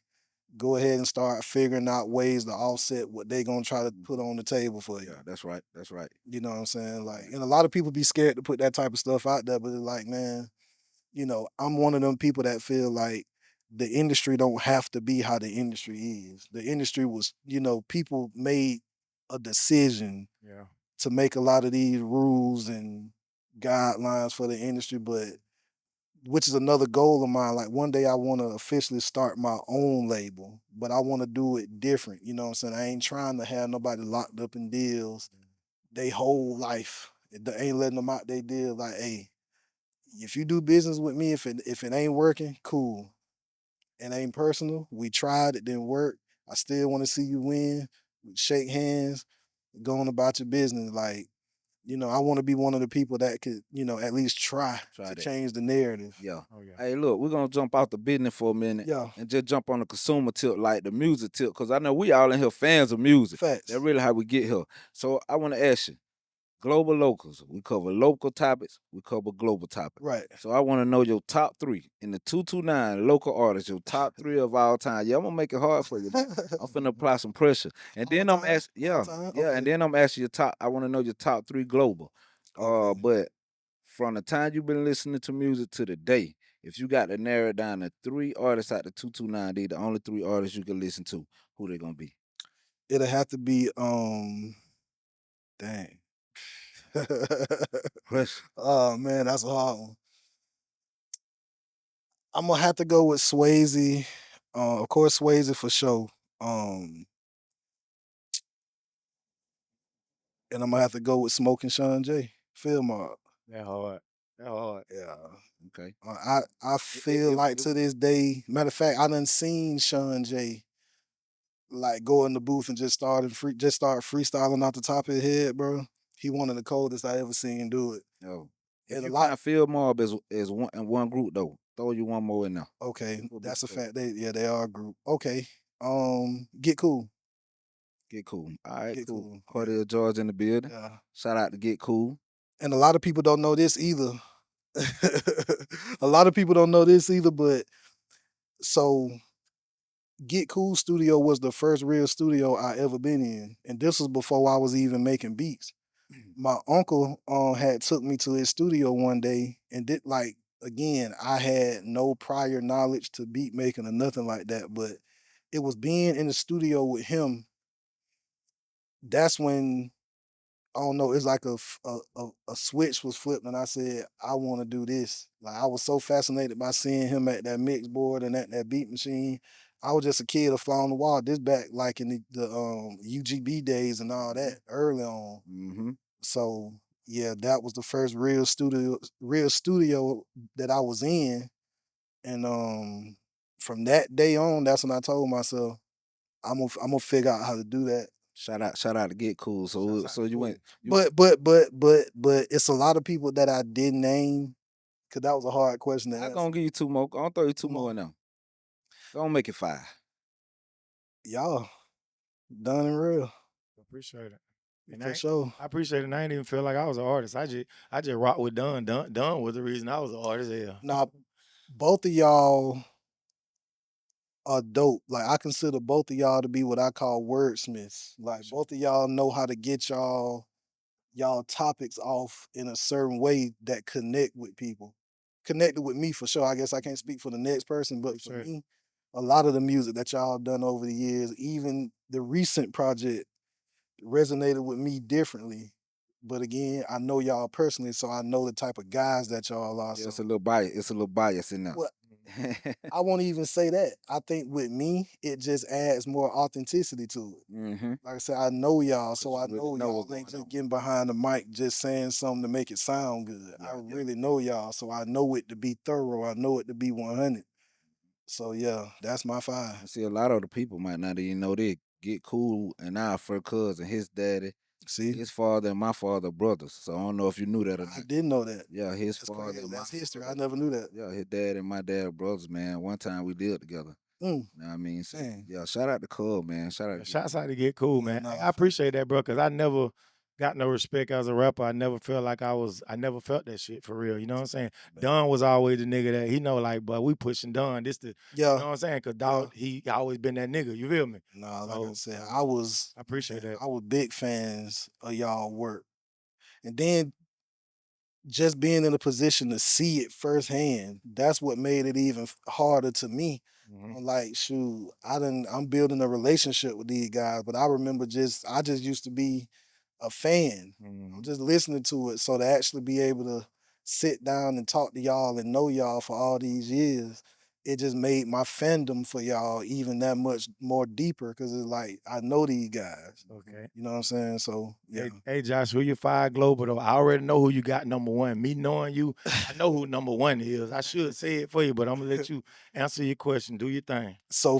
Speaker 2: go ahead and start figuring out ways to offset what they gonna try to put on the table for you.
Speaker 3: Yeah, that's right. That's right.
Speaker 2: You know what I'm saying? Like, and a lot of people be scared to put that type of stuff out there, but it's like, man, you know, I'm one of them people that feel like the industry don't have to be how the industry is. The industry was, you know, people made a decision
Speaker 1: Yeah.
Speaker 2: to make a lot of these rules and guidelines for the industry, but which is another goal of mine. Like one day I want to officially start my own label, but I want to do it different. You know what I'm saying? I ain't trying to have nobody locked up in deals they whole life. They ain't letting them out they deal. Like, hey, if you do business with me, if it ain't working, cool. It ain't personal. We tried, it didn't work. I still want to see you win. Shake hands, going about your business. Like, you know, I want to be one of the people that could, you know, at least try to
Speaker 3: Try that.
Speaker 2: change the narrative.
Speaker 3: Yeah.
Speaker 1: Oh yeah.
Speaker 3: Hey, look, we're gonna jump out the business for a minute
Speaker 2: Yeah,
Speaker 3: and just jump on the consumer tip, like the music tip, because I know we all in here fans of music.
Speaker 2: facts.
Speaker 3: That's really how we get here. So I want to ask you, global locals. We cover local topics. We cover global topics.
Speaker 2: Right.
Speaker 3: So I want to know your top three in the 229 local artists. Your top three of all time. Yeah, I'm gonna make it hard for you. I'm finna apply some pressure, and
Speaker 2: All
Speaker 3: then I'm
Speaker 2: time?
Speaker 3: asking,
Speaker 2: All
Speaker 3: yeah,
Speaker 2: time?
Speaker 3: yeah,
Speaker 2: Okay.
Speaker 3: and then I'm asking your top. I want to know your top three global.
Speaker 2: Okay.
Speaker 3: But from the time you've been listening to music to the day, if you got to narrow it down to three artists out the 229, they the only three artists you can listen to. Who they gonna be?
Speaker 2: It'll have to be dang.
Speaker 3: Pressure.
Speaker 2: Oh man, that's a hard one. I'm gonna have to go with Swayze. Of course, Swayze for sure. Um, and I'm gonna have to go with Smoking Sean J. Phil Mob.
Speaker 1: That hard. That hard.
Speaker 2: Yeah.
Speaker 3: Okay.
Speaker 2: I feel like to this day, matter of fact, I done seen Sean J like go in the booth and just start freestyling off the top of his head, bro. He one of the coldest I ever seen do it.
Speaker 3: Oh. If
Speaker 2: And a
Speaker 3: you
Speaker 2: lot
Speaker 3: count Field Mob as one in one group though, throw you one more in there.
Speaker 2: okay,
Speaker 3: Who'll be
Speaker 2: that's a
Speaker 3: the third?
Speaker 2: fact. They are a group. Okay. Get cool.
Speaker 3: Get Cool. All right,
Speaker 2: Get
Speaker 3: cool.
Speaker 2: cool. Yeah.
Speaker 3: Cordele George in the building.
Speaker 2: Yeah.
Speaker 3: Shout out to Get Cool.
Speaker 2: And a lot of people don't know this either. A lot of people don't know this either, but so Get Cool Studio was the first real studio I ever been in. And this was before I was even making beats. My uncle had took me to his studio one day and did like again, I had no prior knowledge to beat making or nothing like that, but it was being in the studio with him. That's when I don't know. It's like a switch was flipped, and I said, I want to do this. Like I was so fascinated by seeing him at that mix board and at that beat machine. I was just a kid, a fly on the wall. This back like in the UGB days and all that early on.
Speaker 3: Mm-hmm.
Speaker 2: So yeah, that was the first real studio that I was in, and from that day on, that's when I told myself I'm gonna figure out how to do that.
Speaker 3: Shout out to Get Cool. So
Speaker 1: Shouts out
Speaker 3: so
Speaker 1: to
Speaker 3: you went
Speaker 1: Cool.
Speaker 3: you
Speaker 2: But it's a lot of people that I didn't name because that was a hard question to
Speaker 3: I
Speaker 2: answer.
Speaker 3: gonna give you two more. I'm gonna throw you two
Speaker 2: Come
Speaker 3: more
Speaker 2: on.
Speaker 3: in there. Gonna make it 5.
Speaker 2: Y'all done and real
Speaker 1: Appreciate it. And
Speaker 2: for sure.
Speaker 1: I appreciate it. And I didn't even feel like I was an artist. I just rock with Don. Don was the reason I was an artist. Yeah.
Speaker 2: Now, both of y'all are dope. Like I consider both of y'all to be what I call wordsmiths. Like both of y'all know how to get y'all topics off in a certain way that connect with people. Connected with me for sure. I guess I can't speak for the next person, but for
Speaker 1: Appreciate it.
Speaker 2: me, a lot of the music that y'all done over the years, even the recent project, resonated with me differently. But again, I know y'all personally, so I know the type of guys that y'all are.
Speaker 3: Yeah,
Speaker 2: So
Speaker 3: it's a little bias. It's a little bias in there.
Speaker 2: well, I won't even say that. I think with me, it just adds more authenticity to it.
Speaker 3: Mm-hmm.
Speaker 2: Like I said, I know y'all, so
Speaker 3: you
Speaker 2: I
Speaker 3: really
Speaker 2: know
Speaker 3: know
Speaker 2: y'all
Speaker 3: what's
Speaker 2: ain't
Speaker 3: going
Speaker 2: just
Speaker 3: on.
Speaker 2: getting behind the mic, just saying something to make it sound good. I
Speaker 3: Yeah, yeah.
Speaker 2: really know y'all, so I know it to be thorough. I know it to be 100. So yeah, that's my 5.
Speaker 3: And see, a lot of the people might not even know they Get Cool and our first cousin, his daddy,
Speaker 2: See,
Speaker 3: his father and my father brothers. So I don't know if you knew that or
Speaker 2: I
Speaker 3: not.
Speaker 2: didn't know that.
Speaker 3: Yeah, his
Speaker 2: That's
Speaker 3: father
Speaker 2: crazy.
Speaker 3: and my
Speaker 2: That's history. I
Speaker 3: father.
Speaker 2: never knew that.
Speaker 3: Yeah, his dad and my dad brothers, man. One time we lived together.
Speaker 2: Mm,
Speaker 3: You know what I mean? So,
Speaker 2: dang.
Speaker 3: yeah, shout out to Cub, man. Shout out
Speaker 1: Yeah,
Speaker 3: to
Speaker 1: shouts out to Get Cool,
Speaker 2: Yeah,
Speaker 1: man.
Speaker 2: nah,
Speaker 1: I appreciate that, bro, because I never got no respect as a rapper. I never felt like I never felt that shit for real. You know what I'm saying? Don was always the nigga that he know like, but we pushing Don. This the, you
Speaker 2: Yeah,
Speaker 1: know what I'm saying? Cause
Speaker 2: yeah.
Speaker 1: dog, he always been that nigga. You feel me?
Speaker 2: Nah, like I
Speaker 1: So
Speaker 2: said,
Speaker 1: I appreciate that.
Speaker 2: I was big fans of y'all work. And then just being in a position to see it firsthand, that's what made it even harder to me.
Speaker 1: Mhm.
Speaker 2: I'm like, shoot, I'm building a relationship with these guys, but I remember I just used to be a fan. I'm
Speaker 1: Mhm.
Speaker 2: just listening to it. So to actually be able to sit down and talk to y'all and know y'all for all these years, it just made my fandom for y'all even that much more deeper because it's like I know these guys.
Speaker 1: Okay.
Speaker 2: You know what I'm saying? So yeah.
Speaker 1: Hey, Josh, who you fired global though? I already know who you got number one. Me knowing you, I know who number one is. I should say it for you, but I'm gonna let you answer your question. Do your thing.
Speaker 2: So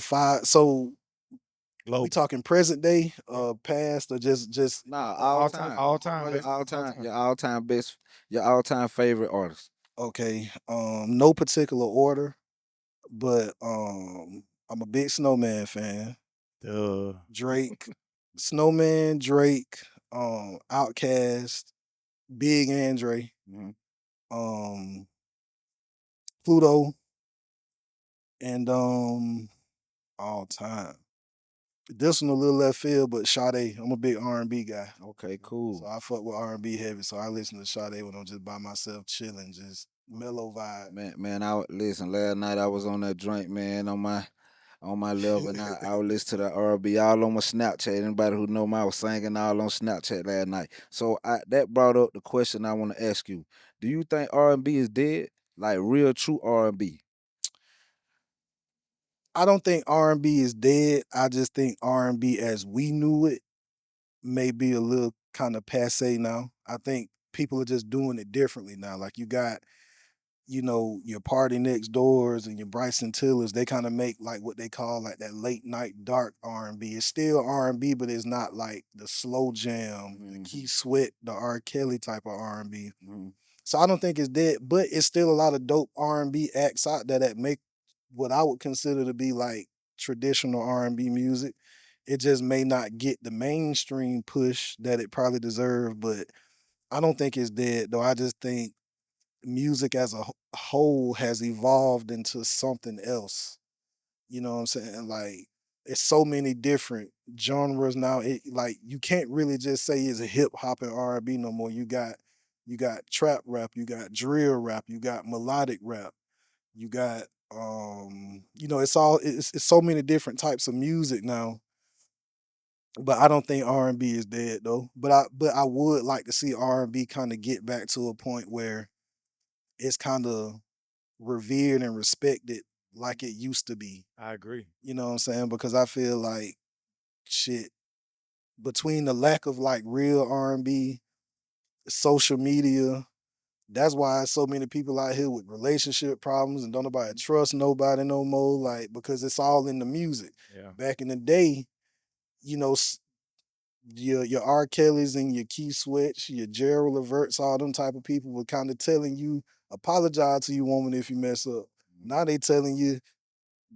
Speaker 2: we
Speaker 1: Global.
Speaker 2: talking present day,
Speaker 1: Yeah.
Speaker 2: past or just
Speaker 3: Nah, all
Speaker 1: All time,
Speaker 3: time.
Speaker 1: all time,
Speaker 3: Your
Speaker 1: baby.
Speaker 3: all
Speaker 1: All
Speaker 3: time,
Speaker 1: time.
Speaker 3: your all time best, your all time favorite artist.
Speaker 2: okay. No particular order, but I'm a big Snowman fan.
Speaker 1: Duh.
Speaker 2: Drake, Snowman, Drake, Outkast, Big Andre,
Speaker 3: Mhm.
Speaker 2: um, Pluto, and all time. This one a little left field, but Sade. I'm a big R&B guy.
Speaker 3: Okay,
Speaker 2: So
Speaker 3: cool.
Speaker 2: I fuck with R&B heavy. So I listen to Sade when I'm just by myself chilling, just mellow vibe.
Speaker 3: Man, listen. Last night I was on that drink, man, on my level, and I would listen to the R&B all on my Snapchat. Anybody who know me, I was singing all on Snapchat last night. So that brought up the question I want to ask you: do you think R&B is dead? Like real, true R&B?
Speaker 2: I don't think R&B is dead. I just think R&B as we knew it may be a little kind of passe now. I think people are just doing it differently now. Like you got, your Party Next Doors and your Bryson Tillers, they kind of make like what they call like that late night dark R&B. It's still R&B, but it's not like the slow jam, the
Speaker 3: Mhm.
Speaker 2: Keith Sweat, the R. Kelly type of R&B.
Speaker 3: Mhm.
Speaker 2: So I don't think it's dead, but it's still a lot of dope R&B acts out there that make what I would consider to be like traditional R&B music. It just may not get the mainstream push that it probably deserved, but I don't think it's dead though. I just think music as a whole has evolved into something else. You know what I'm saying? Like it's so many different genres now. It like you can't really just say it's a hip hop and R&B no more. You got trap rap, you got drill rap, you got melodic rap, you got it's so many different types of music now. But I don't think R&B is dead though. But I would like to see R&B kind of get back to a point where it's kind of revered and respected like it used to be.
Speaker 1: I agree.
Speaker 2: You know what I'm saying? Because I feel like shit between the lack of like real R&B, social media, that's why so many people out here with relationship problems and don't nobody trust nobody no more. Like because it's all in the music.
Speaker 1: Yeah.
Speaker 2: Back in the day, you know, your R. Kellys and your Key Sweats, your Gerald Leverts, all them type of people were kind of telling you, apologize to you, woman, if you mess up. Now they telling you,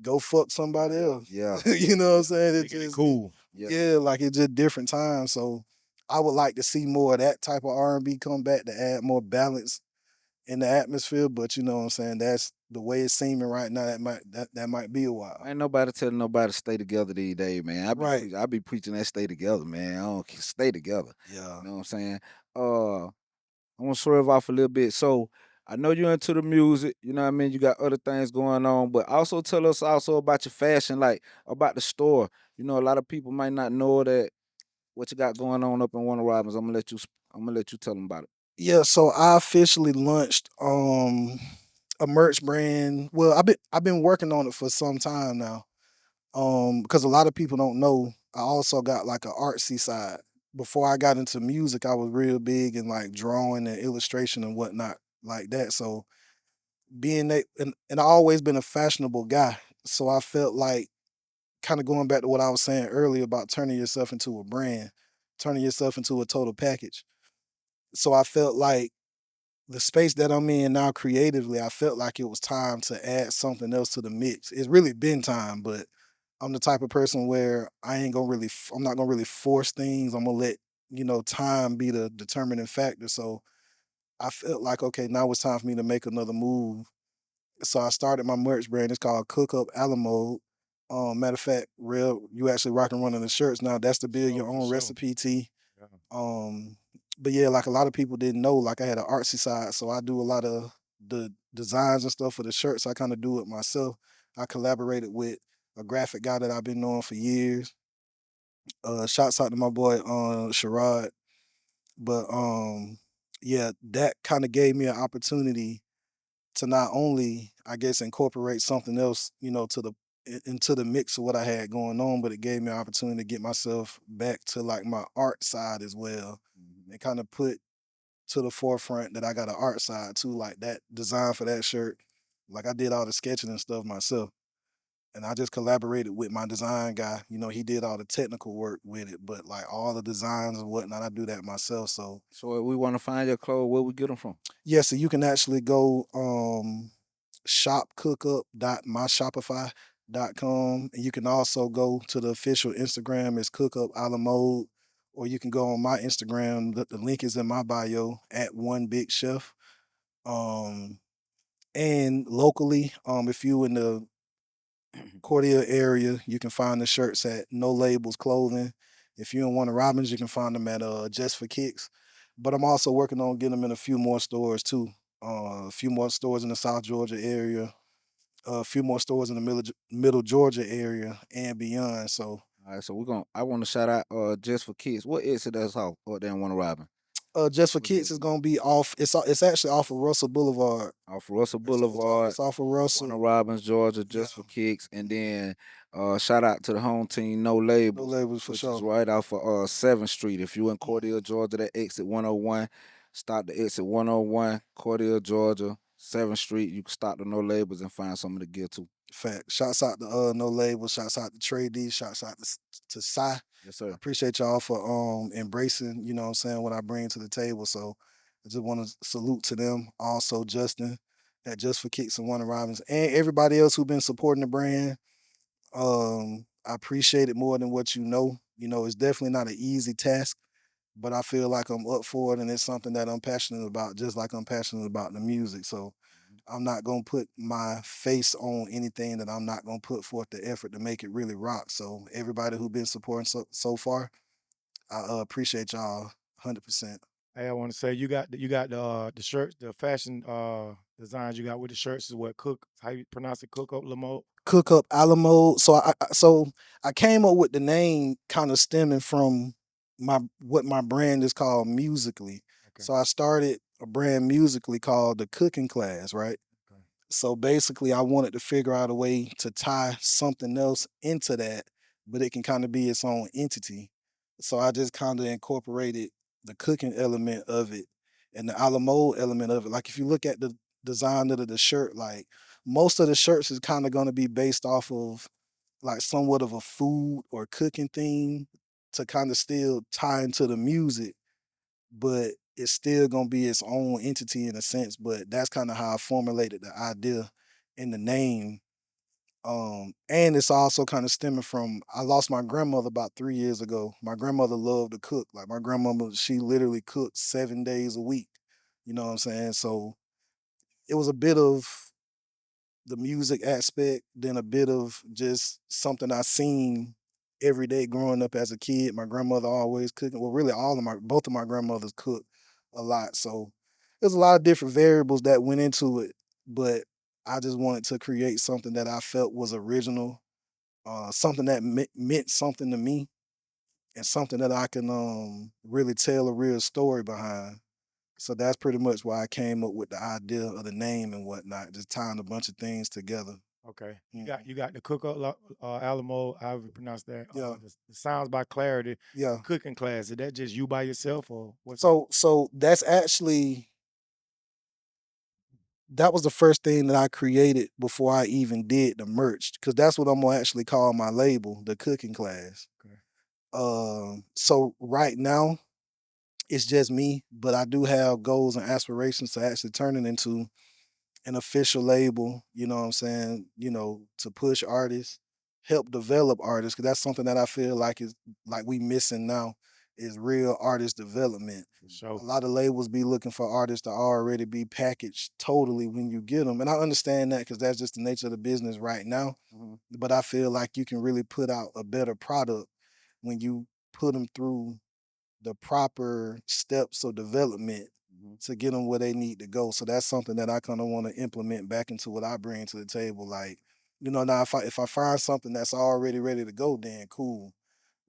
Speaker 2: go fuck somebody else.
Speaker 3: Yeah,
Speaker 2: You know what I'm saying? It
Speaker 1: Making it
Speaker 2: just,
Speaker 1: cool.
Speaker 3: yeah.
Speaker 2: yeah, like it's just different times. So I would like to see more of that type of R&B come back to add more balance in the atmosphere. But you know what I'm saying? That's the way it's seeming right now. That might be a while.
Speaker 3: Ain't nobody telling nobody to stay together these days, man.
Speaker 2: Right.
Speaker 3: I be preaching that stay together, man. I don't stay together.
Speaker 2: Yeah.
Speaker 3: You know what I'm saying? Uh, I want to swerve off a little bit. So I know you're into the music. You know what I mean? You got other things going on, but also tell us also about your fashion, like about the store. You know, a lot of people might not know that what you got going on up in Warner Robins. I'm gonna let you tell them about it.
Speaker 2: Yeah, so I officially launched a merch brand. Well, I've been working on it for some time now. Because a lot of people don't know, I also got like an artsy side. Before I got into music, I was real big in like drawing and illustration and whatnot like that. So being that, and I always been a fashionable guy. So I felt like kind of going back to what I was saying earlier about turning yourself into a brand, turning yourself into a total package. So I felt like the space that I'm in now creatively, I felt like it was time to add something else to the mix. It's really been time, but I'm the type of person where I'm not gonna really force things. I'm gonna let time be the determining factor. So I felt like, okay, now it's time for me to make another move. So I started my merch brand. It's called Cook Up Alamo. Matter of fact, Rell, you actually rocking one of the shirts now. That's the build your
Speaker 1: For
Speaker 2: own
Speaker 1: sure.
Speaker 2: recipe tee.
Speaker 1: Yeah.
Speaker 2: But yeah, like a lot of people didn't know, like I had an artsy side, so I do a lot of the designs and stuff for the shirts. I kind of do it myself. I collaborated with a graphic guy that I've been knowing for years. Shouts out to my boy Sherrod. But yeah, that kind of gave me an opportunity to not only, I guess, incorporate something else, to the into the mix of what I had going on, but it gave me an opportunity to get myself back to like my art side as well, and kind of put to the forefront that I got an art side too, like that design for that shirt. Like I did all the sketching and stuff myself. And I just collaborated with my design guy. He did all the technical work with it, but like all the designs and whatnot, I do that myself. So
Speaker 3: So if we want to find your clothes, where we get them from?
Speaker 2: yeah, so you can actually go shopcookup.myshopify.com, and you can also go to the official Instagram, it's cookup a la mode, or you can go on my Instagram. The link is in my bio at one big chef. Um and locally, if you in the Cordele area, you can find the shirts at No Labels Clothing. If you're in Warner Robins, you can find them at Just for Kicks. But I'm also working on getting them in a few more stores too. A few more stores in the South Georgia area, a few more stores in the middle Georgia area and beyond. So
Speaker 3: All right, so I want to shout out Just for Kids. What exit that's off up there in Warner Robin?
Speaker 2: Just for
Speaker 3: What's
Speaker 2: Kicks
Speaker 3: the
Speaker 2: is gonna be off. It's actually off of Russell Boulevard.
Speaker 3: off Russell
Speaker 2: It's
Speaker 3: Boulevard,
Speaker 2: it's off of
Speaker 3: Warner
Speaker 2: Russell.
Speaker 3: Robins, Georgia,
Speaker 2: Yeah,
Speaker 3: Just for Kicks, and then shout out to the home team, No
Speaker 2: No
Speaker 3: Labels,
Speaker 2: Labels for
Speaker 3: which is
Speaker 2: sure.
Speaker 3: right off of 7th Street. If you in Cordele, Georgia, that exit 101, start the exit 101, Cordele, Georgia, 7th Street. You can stop the No Labels and find something to gear to.
Speaker 2: Fact. Shouts out to No Label. Shouts out to Trey D. Shouts out to Cy.
Speaker 3: Yes,
Speaker 2: I
Speaker 3: sir.
Speaker 2: appreciate y'all for embracing, what I'm saying, what I bring to the table. So I just want to salute to them. Also Justin at Just for Kicks and Warner Robins, and everybody else who's been supporting the brand. I appreciate it more than what you know. It's definitely not an easy task, but I feel like I'm up for it, and it's something that I'm passionate about, just like I'm passionate about the music. So I'm not gonna put my face on anything that I'm not gonna put forth the effort to make it really rock. So everybody who been supporting so far, I appreciate y'all 100%.
Speaker 1: Hey, I want to say you got the shirts, the fashion designs you got with the shirts is what cook. How you pronounce it? Cook up Lamo.
Speaker 2: Cook Up Alamo. So I came up with the name kind of stemming from what my brand is called musically.
Speaker 1: Okay.
Speaker 2: So I started a brand musically called the Cooking Class, right?
Speaker 1: Okay.
Speaker 2: So basically, I wanted to figure out a way to tie something else into that, but it can kind of be its own entity. So I just kind of incorporated the cooking element of it and the a la mode element of it. Like if you look at the design of the shirt, like most of the shirts is kind of going to be based off of like somewhat of a food or cooking theme to kind of still tie into the music, but it's still gonna be its own entity in a sense. But that's kind of how I formulated the idea in the name. And it's also kind of stemming from I lost my grandmother about 3 years ago. My grandmother loved to cook. Like my grandmother, she literally cooked 7 days a week. You know what I'm saying? So it was a bit of the music aspect, then a bit of just something I seen every day growing up as a kid. My grandmother always cooking. Well, really, both of my grandmothers cook a lot. So there's a lot of different variables that went into it, but I just wanted to create something that I felt was original, something that meant something to me, and something that I can really tell a real story behind. So that's pretty much why I came up with the idea of the name and whatnot, just tying a bunch of things together.
Speaker 1: Okay. You got
Speaker 2: Mhm.
Speaker 1: you got the cook up Alamo. However you pronounce that.
Speaker 2: Yeah,
Speaker 1: The sounds by Clarity. The
Speaker 2: yeah.
Speaker 1: cooking class. Is that just you by yourself or what's?
Speaker 2: So that's actually that was the first thing that I created before I even did the merch, because that's what I'm gonna actually call my label, the cooking class.
Speaker 1: Okay.
Speaker 2: So right now it's just me, but I do have goals and aspirations to actually turn it into an official label, you know what I'm saying, to push artists, help develop artists, because that's something that I feel like is like we missing now is real artist development.
Speaker 1: For sure.
Speaker 2: A lot of labels be looking for artists to already be packaged totally when you get them, and I understand that because that's just the nature of the business right now.
Speaker 3: Mhm.
Speaker 2: But I feel like you can really put out a better product when you put them through the proper steps of development
Speaker 3: Mhm.
Speaker 2: to get them where they need to go. So that's something that I kind of want to implement back into what I bring to the table. Like, now if I find something that's already ready to go, then cool.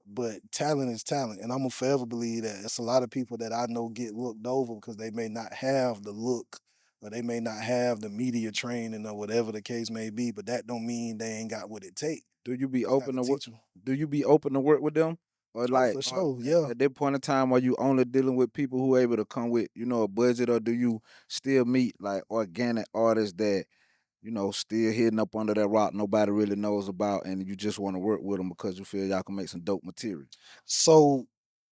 Speaker 2: But talent is talent, and I'm gonna forever believe that. It's a lot of people that I know get looked over because they may not have the look, or they may not have the media training, or whatever the case may be. But that don't mean they ain't got what it take.
Speaker 3: Do you be
Speaker 2: I got
Speaker 3: open
Speaker 2: to
Speaker 3: to work?
Speaker 2: teach them.
Speaker 3: Do you be open to work with them, or
Speaker 2: Oh,
Speaker 3: like
Speaker 2: for sure, yeah.
Speaker 3: at that point in time, are you only dealing with people who able to come with a budget, or do you still meet like organic artists that still hidden up under that rock nobody really knows about, and you just want to work with them because you feel y'all can make some dope material?
Speaker 2: So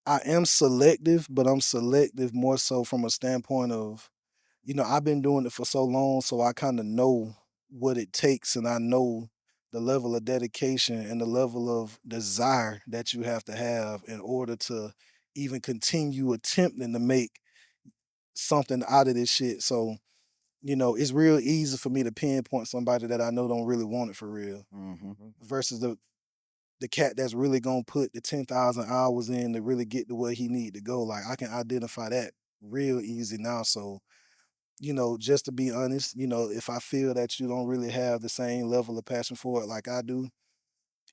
Speaker 2: I am selective, but I'm selective more so from a standpoint of, I've been doing it for so long, so I kind of know what it takes, and I know the level of dedication and the level of desire that you have to have in order to even continue attempting to make something out of this shit. So, it's real easy for me to pinpoint somebody that I know don't really want it for real
Speaker 3: Hmm.
Speaker 2: versus the cat that's really gonna put the 10,000 hours in to really get to where he need to go. Like I can identify that real easy now. So, just to be honest, if I feel that you don't really have the same level of passion for it like I do,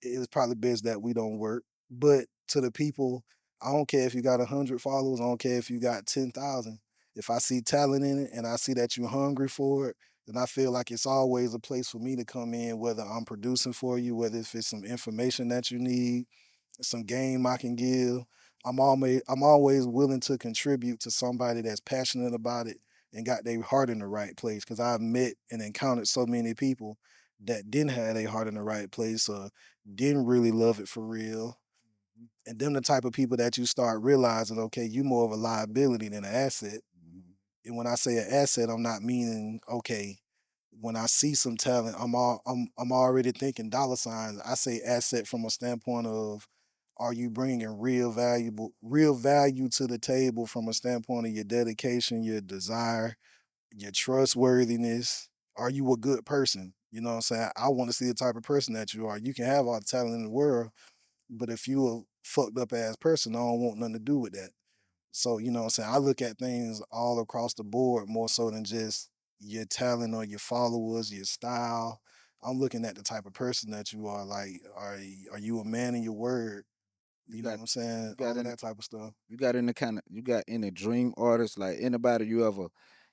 Speaker 2: it's probably best that we don't work. But to the people, I don't care if you got 100 followers, I don't care if you got 10,000. If I see talent in it and I see that you're hungry for it, then I feel like it's always a place for me to come in, whether I'm producing for you, whether if it's some information that you need, some game I can give. I'm always willing to contribute to somebody that's passionate about it and got their heart in the right place. Cause I've met and encountered so many people that didn't have their heart in the right place or didn't really love it for real. And them the type of people that you start realizing, okay, you more of a liability than an asset.
Speaker 3: Hmm.
Speaker 2: And when I say an asset, I'm not meaning, okay, when I see some talent, I'm already thinking dollar signs. I say asset from a standpoint of, are you bringing real value to the table from a standpoint of your dedication, your desire, your trustworthiness? Are you a good person? You know what I'm saying? I want to see the type of person that you are. You can have all the talent in the world, but if you a fucked up ass person, I don't want nothing to do with that. So, you know what I'm saying? I look at things all across the board more so than just your talent or your followers, your style. I'm looking at the type of person that you are. Like, are you a man in your word?
Speaker 3: You
Speaker 2: You know
Speaker 3: got
Speaker 2: what I'm
Speaker 3: you
Speaker 2: saying?
Speaker 3: got
Speaker 2: All of
Speaker 3: any
Speaker 2: that type of stuff.
Speaker 3: you got any dream artists, like anybody you ever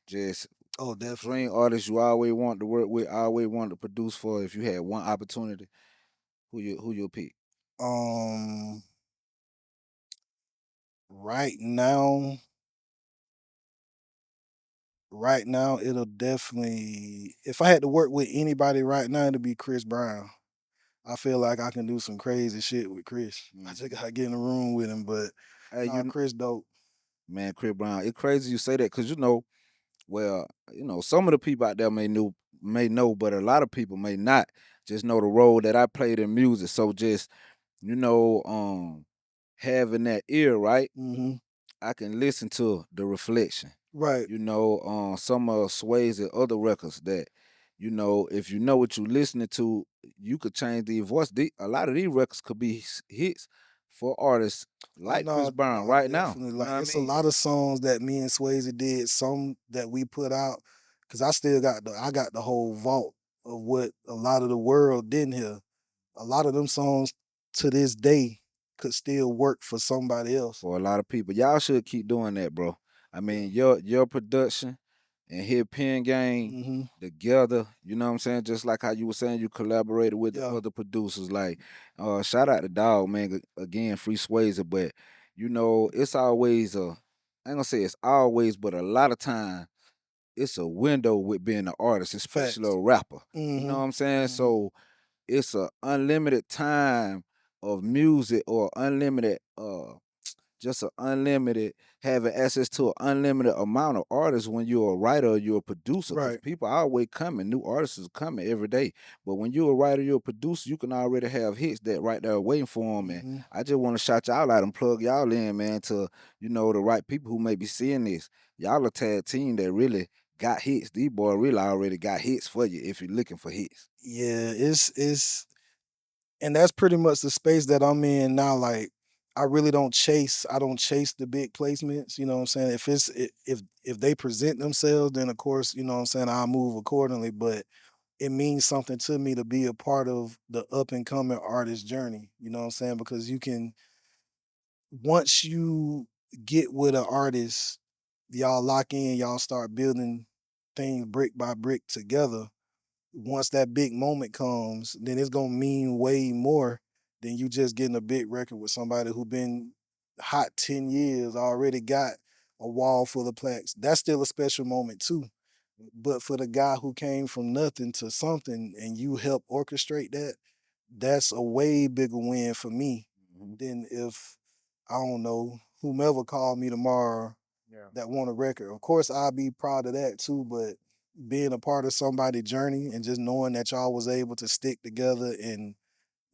Speaker 3: just
Speaker 2: Oh,
Speaker 3: a
Speaker 2: definitely.
Speaker 3: dream artist you always want to work with, always want to produce for? If you had one opportunity, who you'll pick?
Speaker 2: Um, right now, it'll definitely. If I had to work with anybody right now, it'd be Chris Brown. I feel like I can do some crazy shit with Chris. I just
Speaker 3: Mhm.
Speaker 2: gotta get in the room with him, but
Speaker 3: Hey,
Speaker 2: nah, Chris dope.
Speaker 3: man, Chris Brown. It's crazy you say that because well, some of the people out there may know, but a lot of people may not just know the role that I played in music. So just you know, um, having that ear, right?
Speaker 2: Hmm.
Speaker 3: I can listen to the reflection.
Speaker 2: Right.
Speaker 3: Some Sways and other records that, if you know what you're listening to, you could change the voice. A lot of these records could be hits for artists
Speaker 2: Oh
Speaker 3: like Chris
Speaker 2: no,
Speaker 3: Brown
Speaker 2: no,
Speaker 3: right now.
Speaker 2: definitely.
Speaker 3: You know
Speaker 2: Like
Speaker 3: what I
Speaker 2: it's a
Speaker 3: mean?
Speaker 2: lot of songs that me and Swayze did, some that we put out, because I got the whole vault of what a lot of the world didn't hear. A lot of them songs to this day could still work for somebody else.
Speaker 3: For a lot of people, y'all should keep doing that, bro. I
Speaker 2: Yeah.
Speaker 3: mean, your production and his pen game
Speaker 2: Hmm.
Speaker 3: together, you know what I'm saying? Just like how you were saying you collaborated with the
Speaker 2: Yeah.
Speaker 3: other producers. Like, shout out to Dog, man. Again, Free Swayze, but it's always I ain't gonna say it's always, but a lot of time it's a window with being an artist, especially
Speaker 2: Facts.
Speaker 3: a rapper. You know
Speaker 2: Hmm.
Speaker 3: what I'm saying?
Speaker 2: Hmm.
Speaker 3: So it's a unlimited time of music or unlimited just an unlimited having access to an unlimited amount of artists when you're a writer or you're a producer. Because
Speaker 2: Right.
Speaker 3: people are always coming, new artists is coming every day. But when you're a writer, you're a producer, you can already have hits that right there waiting for them. And
Speaker 2: Mm-hmm.
Speaker 3: I just want to shout y'all out and plug y'all in, man, to the right people who may be seeing this. Y'all a tag team that really got hits. These boys really already got hits for you if you're looking for hits.
Speaker 2: Yeah, it's and that's pretty much the space that I'm in now. Like I don't chase the big placements, you know what I'm saying? If they present themselves, then of course, you know what I'm saying, I'll move accordingly. But it means something to me to be a part of the up and coming artist journey. You know what I'm saying? Because you can once you get with an artist, y'all lock in, y'all start building things brick by brick together. Once that big moment comes, then it's gonna mean way more than you just getting a big record with somebody who been hot 10 years, already got a wall full of plaques. That's still a special moment too. But for the guy who came from nothing to something and you help orchestrate that, that's a way bigger win for me
Speaker 3: Mhm.
Speaker 2: than if I don't know whomever called me tomorrow
Speaker 1: Yeah.
Speaker 2: that want a record. Of course, I'll be proud of that too, but being a part of somebody's journey and just knowing that y'all was able to stick together and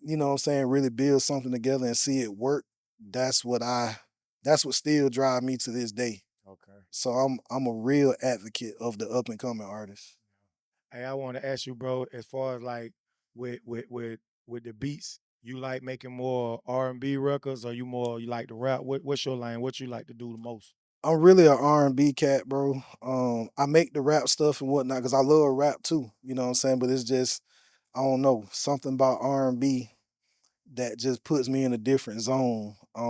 Speaker 2: you know what I'm saying, really build something together and see it work, that's what still drive me to this day.
Speaker 1: Okay.
Speaker 2: So I'm a real advocate of the up and coming artists.
Speaker 1: Hey, I want to ask you, bro, as far as like with the beats, you like making more R&B records, or you like to rap? What's your lane? What you like to do the most?
Speaker 2: I'm really an R&B cat, bro. I make the rap stuff and whatnot because I love rap too. You know what I'm saying? But it's just I don't know something about R&B that just puts me in a different zone. I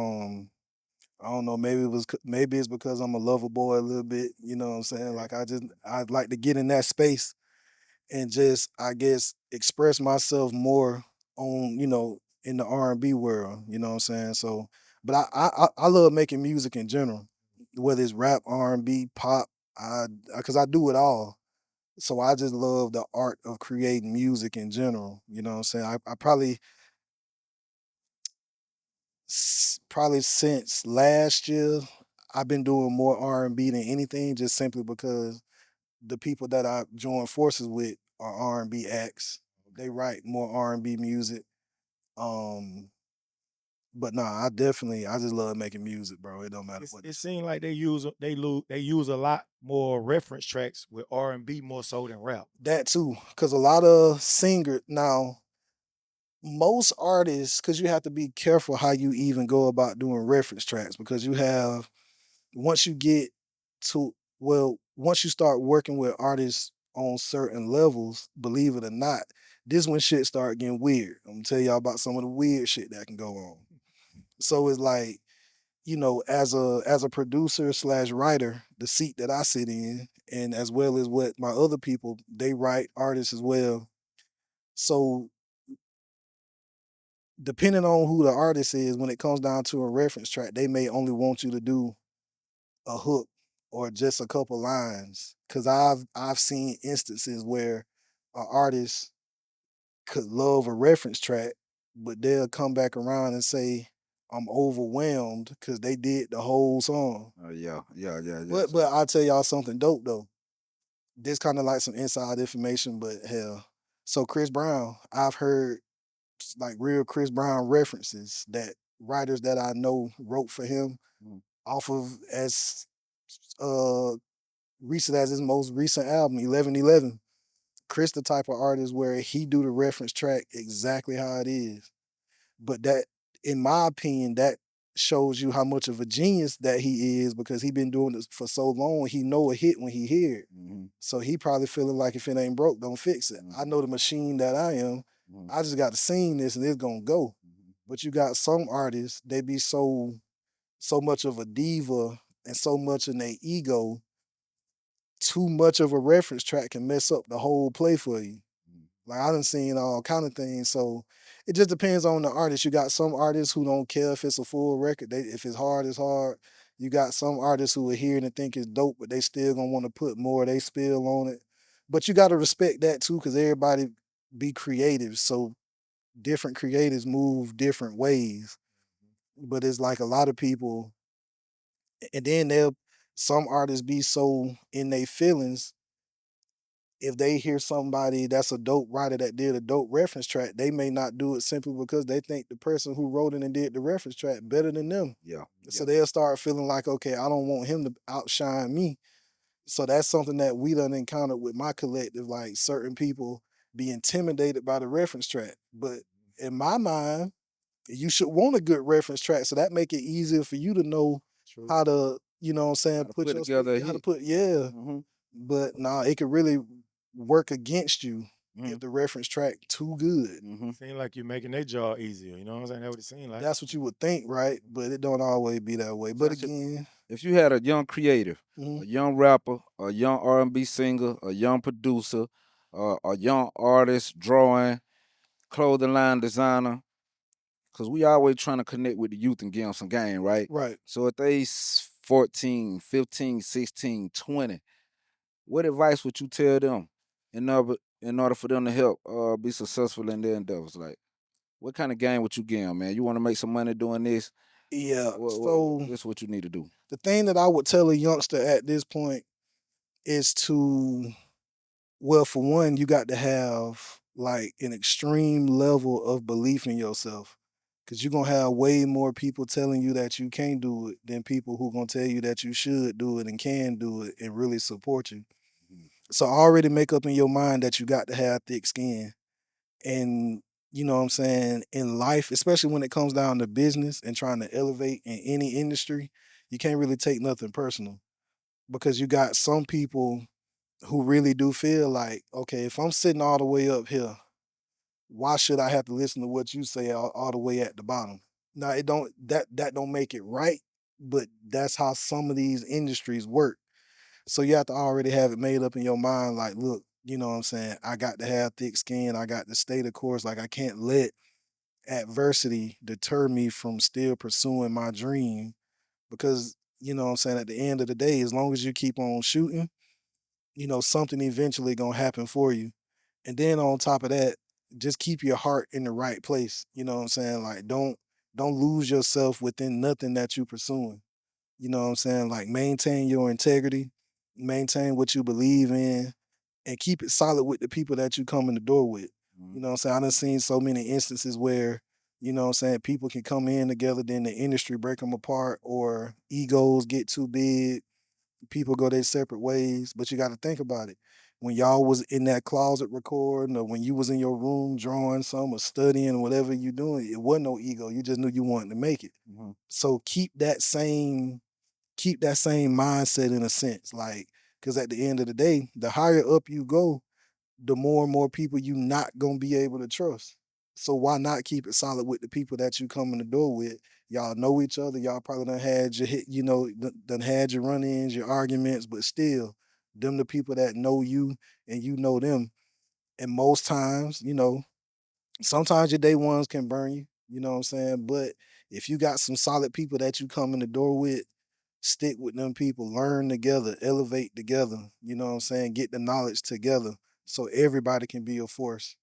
Speaker 2: don't know. Maybe it's because I'm a lover boy a little bit. You know what I'm saying?
Speaker 1: Okay.
Speaker 2: Like I'd like to get in that space and just I guess express myself more on in the R&B world. You know what I'm saying? So, but I love making music in general, whether it's rap, R&B, pop. I because I do it all. So I just love the art of creating music in general. You know what I'm saying? I probably since last year I've been doing more R&B than anything, just simply because the people that I join forces with are R&B acts. They write more R&B music. Um, but nah, I just love making music, bro. It don't matter what
Speaker 1: It
Speaker 2: it's.
Speaker 1: seems like they use a lot more reference tracks with R&B more so than rap.
Speaker 2: That too, because a lot of singers now, most artists, because you have to be careful how you even go about doing reference tracks, because you have once you get to once you start working with artists on certain levels, believe it or not, this when shit start getting weird. I'm gonna tell y'all about some of the weird shit that can go on. So it's like, as a producer slash writer, the seat that I sit in, and as well as what my other people, they write artists as well. So depending on who the artist is, when it comes down to a reference track, they may only want you to do a hook or just a couple lines. Cause I've seen instances where an artist could love a reference track, but they'll come back around and say, I'm overwhelmed because they did the whole song.
Speaker 3: Oh yeah, yeah, yeah, yeah.
Speaker 2: But I'll tell y'all something dope though. This kind of like some inside information, but hell. So Chris Brown, I've heard like real Chris Brown references that writers that I know wrote for him
Speaker 3: Mm.
Speaker 2: off of as uh recent as his most recent album, 1111. Chris the type of artist where he do the reference track exactly how it is. But that, in my opinion, that shows you how much of a genius that he is because he been doing this for so long. He know a hit when he hear it.
Speaker 3: Mhm.
Speaker 2: So he probably feeling like if it ain't broke, don't fix it. I
Speaker 3: Mhm.
Speaker 2: know the machine that I am.
Speaker 3: Mhm.
Speaker 2: I just got to sing this and it's gonna go.
Speaker 3: Mhm.
Speaker 2: But you got some artists, they be so much of a diva and so much in their ego, too much of a reference track can mess up the whole play for you.
Speaker 3: Mhm.
Speaker 2: Like I done seen all kind of things. So it just depends on the artist. You got some artists who don't care if it's a full record. If it's hard, it's hard. You got some artists who are here and think it's dope, but they still gonna want to put more of they spill on it. But you gotta respect that too, because everybody be creative. So different creatives move different ways. But it's like a lot of people. And then some artists be so in their feelings. If they hear somebody that's a dope writer that did a dope reference track, they may not do it simply because they think the person who wrote it and did the reference track better than them.
Speaker 3: Yeah.
Speaker 2: So they'll start feeling like, okay, I don't want him to outshine me. So that's something that we done encountered with my collective. Like certain people be intimidated by the reference track. But in my mind, you should want a good reference track. So that make it easier for you to know
Speaker 3: True.
Speaker 2: how to, you know what I'm saying,
Speaker 3: How to put together a
Speaker 2: how to
Speaker 3: hit.
Speaker 2: put, yeah. But nah, it could really work against you if the reference track too good.
Speaker 1: Seem like you're making their job easier. You know what I'm saying? That's what it seems like.
Speaker 2: That's what you would think, right? But it don't always be that way. But
Speaker 3: Josh,
Speaker 2: again,
Speaker 3: if you had a young creative, a young rapper, a young R&B singer, a young producer, a young artist, drawing, clothing line designer, because we always trying to connect with the youth and give them some game, right?
Speaker 2: right.
Speaker 3: So if they 14, 15, 16, 20, what advice would you tell them in order for them to help be successful in their endeavors? Like, what kind of game would you give them, man? You want to make some money doing this?
Speaker 2: Yeah.
Speaker 3: What,
Speaker 2: So
Speaker 3: this is what you need to do.
Speaker 2: the thing that I would tell a youngster at this point is to, well, for one, you got to have like an extreme level of belief in yourself. Cause you're gonna have way more people telling you that you can't do it than people who gonna tell you that you should do it and can do it and really support you. So already make up in your mind that you got to have thick skin. And you know what I'm saying, in life, especially when it comes down to business and trying to elevate in any industry, you can't really take nothing personal. Because you got some people who really do feel like, okay, if I'm sitting all the way up here, why should I have to listen to what you say all the way at the bottom? Now it don't that don't make it right, but that's how some of these industries work. So you have to already have it made up in your mind, like, look, you know what I'm saying? I got to have thick skin, I got to stay the course. Like I can't let adversity deter me from still pursuing my dream. Because, you know what I'm saying, at the end of the day, as long as you keep on shooting, you know, something eventually gonna happen for you. And then on top of that, just keep your heart in the right place. You know what I'm saying? Like don't lose yourself within nothing that you pursuing. You know what I'm saying? Like maintain your integrity, maintain what you believe in, and keep it solid with the people that you come in the door with. You know what I'm saying? I done seen so many instances where, you know what I'm saying, people can come in together, then the industry break them apart, or egos get too big, people go their separate ways. But you got to think about it. When y'all was in that closet recording, or when you was in your room drawing some or studying, whatever you doing, it wasn't no ego. You just knew you wanted to make it. So keep that same mindset in a sense. Like, because at the end of the day, the higher up you go, the more and more people you not gonna be able to trust. So why not keep it solid with the people that you come in the door with? Y'all know each other. Y'all probably done had your hit, you know, done had your run-ins, your arguments, but still, them the people that know you and you know them. And most times, you know, sometimes your day ones can burn you, you know what I'm saying? But if you got some solid people that you come in the door with, stick with them people, learn together, elevate together, you know what I'm saying? Get the knowledge together so everybody can be a force.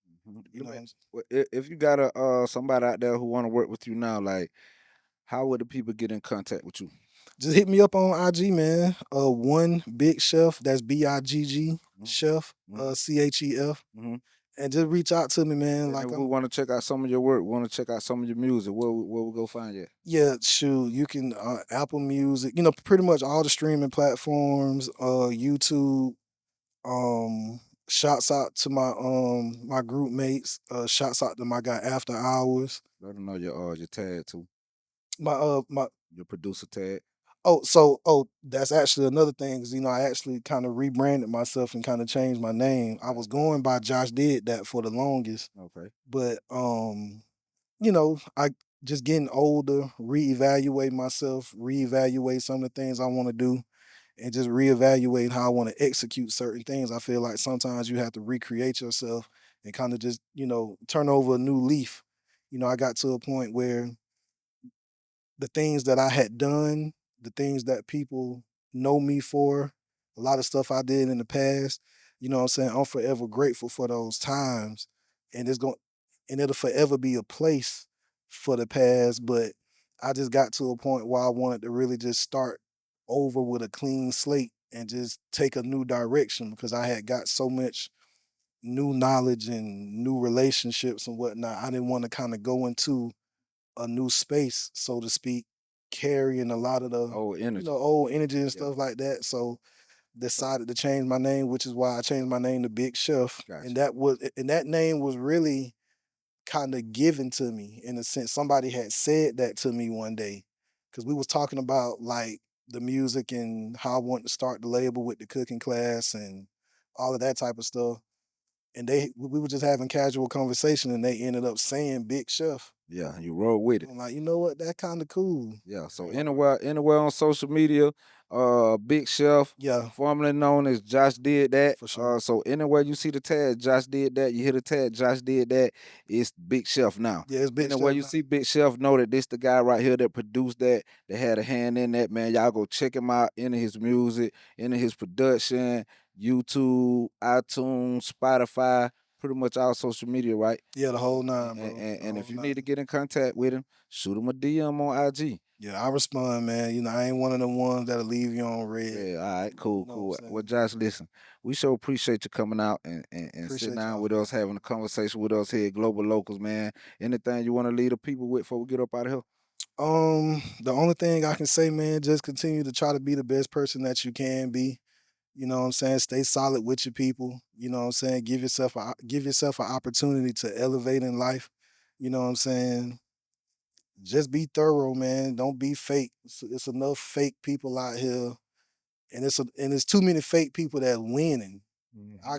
Speaker 2: You know what I'm saying?
Speaker 3: If you got somebody out there who want to work with you now, like, how would the people get in contact with you?
Speaker 2: Just hit me up on IG, man. One Big Chef, that's BIGG Chef, CHEF. And just reach out to me, man.
Speaker 3: And
Speaker 2: Like
Speaker 3: if we
Speaker 2: I'm
Speaker 3: want to check out some of your work, want to check out some of your music, where we go find you?
Speaker 2: Yeah, shoot, you can Apple Music, you know, pretty much all the streaming platforms, YouTube. Um, Shouts out to my group mates. Shouts out to my guy After Hours.
Speaker 3: Let them know your tag too,
Speaker 2: My
Speaker 3: your producer tag.
Speaker 2: that's actually another thing, because you know I actually kind of rebranded myself and kind of changed my name. I was going by JoshDidDat for the longest,
Speaker 3: Okay.
Speaker 2: but you know, I just getting older, reevaluate myself, reevaluate some of the things I want to do, and just reevaluate how I want to execute certain things. I feel like sometimes you have to recreate yourself and kind of just, you know, turn over a new leaf. You know, I got to a point where the things that I had done, the things that people know me for, a lot of stuff I did in the past, you know what I'm saying? I'm forever grateful for those times. And it'll forever be a place for the past. But I just got to a point where I wanted to really just start over with a clean slate and just take a new direction because I had got so much new knowledge and new relationships and whatnot. I didn't want to kind of go into a new space, so to speak, carrying a lot of the
Speaker 3: Old energy.
Speaker 2: old energy and
Speaker 3: Yeah.
Speaker 2: stuff like that. So decided to change my name, which is why I changed my name to Big Chef.
Speaker 3: Gotcha.
Speaker 2: And that name was really kind of given to me in a sense. Somebody had said that to me one day because we was talking about like the music and how I wanted to start the label with the cooking class and all of that type of stuff. And we were just having casual conversation and they ended up saying Big Chef.
Speaker 3: Yeah, you roll with it.
Speaker 2: I'm like, you know what? That kind of cool.
Speaker 3: Yeah. So anywhere on social media, Big Chef,
Speaker 2: Yeah,
Speaker 3: formerly known as Josh Did That.
Speaker 2: for sure.
Speaker 3: So anywhere you see the tag Josh Did That, you hear the tag Josh Did That, it's Big Chef now.
Speaker 2: Yeah, it's Big
Speaker 3: Anywhere
Speaker 2: Chef
Speaker 3: you
Speaker 2: now.
Speaker 3: see Big Chef, know that this the guy right here that produced that, that had a hand in that, man. Y'all go check him out, into his music, into his production, YouTube, iTunes, Spotify, pretty much all social media, right?
Speaker 2: Yeah, the whole nine, bro.
Speaker 3: And if you need to get in contact with him, shoot him a DM on IG.
Speaker 2: Yeah, I respond, man. I ain't one of them ones that'll leave you on red.
Speaker 3: Yeah, all right, cool,
Speaker 2: You know
Speaker 3: cool.
Speaker 2: what I'm saying?
Speaker 3: Well, Josh, listen, we sure appreciate you coming out and sitting
Speaker 2: Appreciate
Speaker 3: down
Speaker 2: y'all,
Speaker 3: with
Speaker 2: man.
Speaker 3: us, having a conversation with us here at Global Locals, man. Anything you want to leave the people with before we get up out of here?
Speaker 2: The only thing I can say, man, just continue to try to be the best person that you can be. You know what I'm saying? Stay solid with your people. You know what I'm saying? Give yourself an opportunity to elevate in life. You know what I'm saying? Just be thorough, man. Don't be fake. It's enough fake people out here, and it's too many fake people that winning. I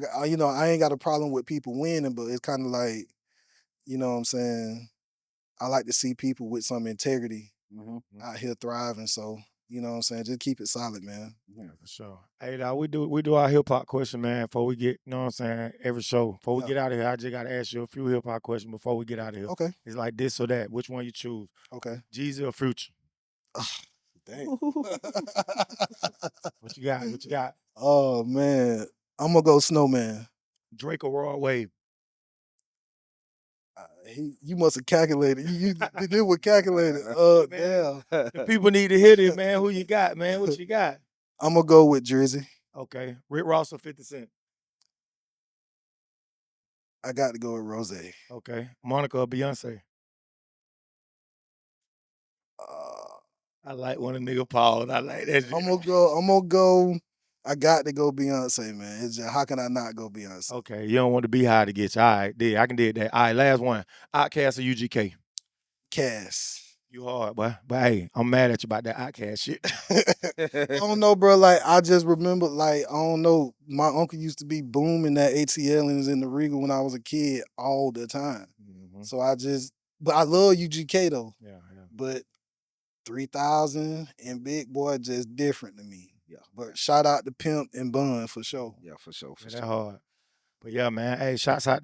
Speaker 2: ain't got a problem with people winning, but it's kind of like, you know what I'm saying? I like to see people with some integrity out here thriving. So, you know what I'm saying? Just keep it solid, man.
Speaker 1: Yeah, for sure. Hey, dawg, we do our hip hop question, man. Before we get, you know what I'm saying, every show. Before we
Speaker 2: Yeah.
Speaker 1: get out of here, I just gotta ask you a few hip hop questions before we get out of here.
Speaker 2: Okay.
Speaker 1: It's like this or that. Which one you choose?
Speaker 2: Okay.
Speaker 1: Jeezy or Future?
Speaker 2: Dang.
Speaker 1: What you got? What you got?
Speaker 2: Oh man. I'm gonna go Snowman.
Speaker 1: Drake or Raw Wave?
Speaker 2: You must have calculated. You did what calculated.
Speaker 1: Man,
Speaker 2: Damn.
Speaker 1: the people need to hear this, man. Who you got, man? What you got?
Speaker 2: I'm gonna go with Drizzy.
Speaker 1: Okay. Rick Ross or 50 Cent?
Speaker 2: I got to go with Rose.
Speaker 1: Okay. Monica or Beyonce?
Speaker 2: Uh,
Speaker 1: I like when a nigga pause. I like that shit.
Speaker 2: I'm gonna go. I got to go Beyonce, man. It's just, how can I not go Beyonce?
Speaker 1: Okay, you don't want to be high to get you. All right, I can do that. All right, last one. Outkast or UGK?
Speaker 2: Cass.
Speaker 1: You hard, boy. But hey, I'm mad at you about that Outkast shit.
Speaker 2: I don't know, bro. Like I just remember, like I don't know. My uncle used to be booming that ATL and was in the Regal when I was a kid all the time. So but I love UGK though.
Speaker 1: Yeah.
Speaker 2: But 3000 and Big Boy just different to me.
Speaker 3: Yeah.
Speaker 2: But shout out to Pimp and Bun for sure.
Speaker 3: Yeah, for sure, for
Speaker 1: Yeah,
Speaker 3: sure.
Speaker 1: that hard. But yeah, man. Hey, shouts out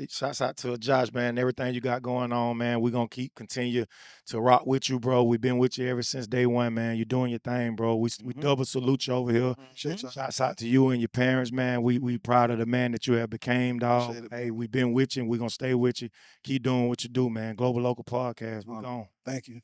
Speaker 1: to Josh, man. Everything you got going on, man. We're gonna continue to rock with you, bro. We've been with you ever since day one, man. You're doing your thing, bro. We double salute you over here.
Speaker 2: Appreciate y'all.
Speaker 1: Shouts out to you and your parents, man. We proud of the man that you have became, dog.
Speaker 2: Appreciate it,
Speaker 1: Hey,
Speaker 2: bro.
Speaker 1: we've been with you and we're gonna stay with you. Keep doing what you do, man. Global Local Podcast. We gone.
Speaker 2: Thank you.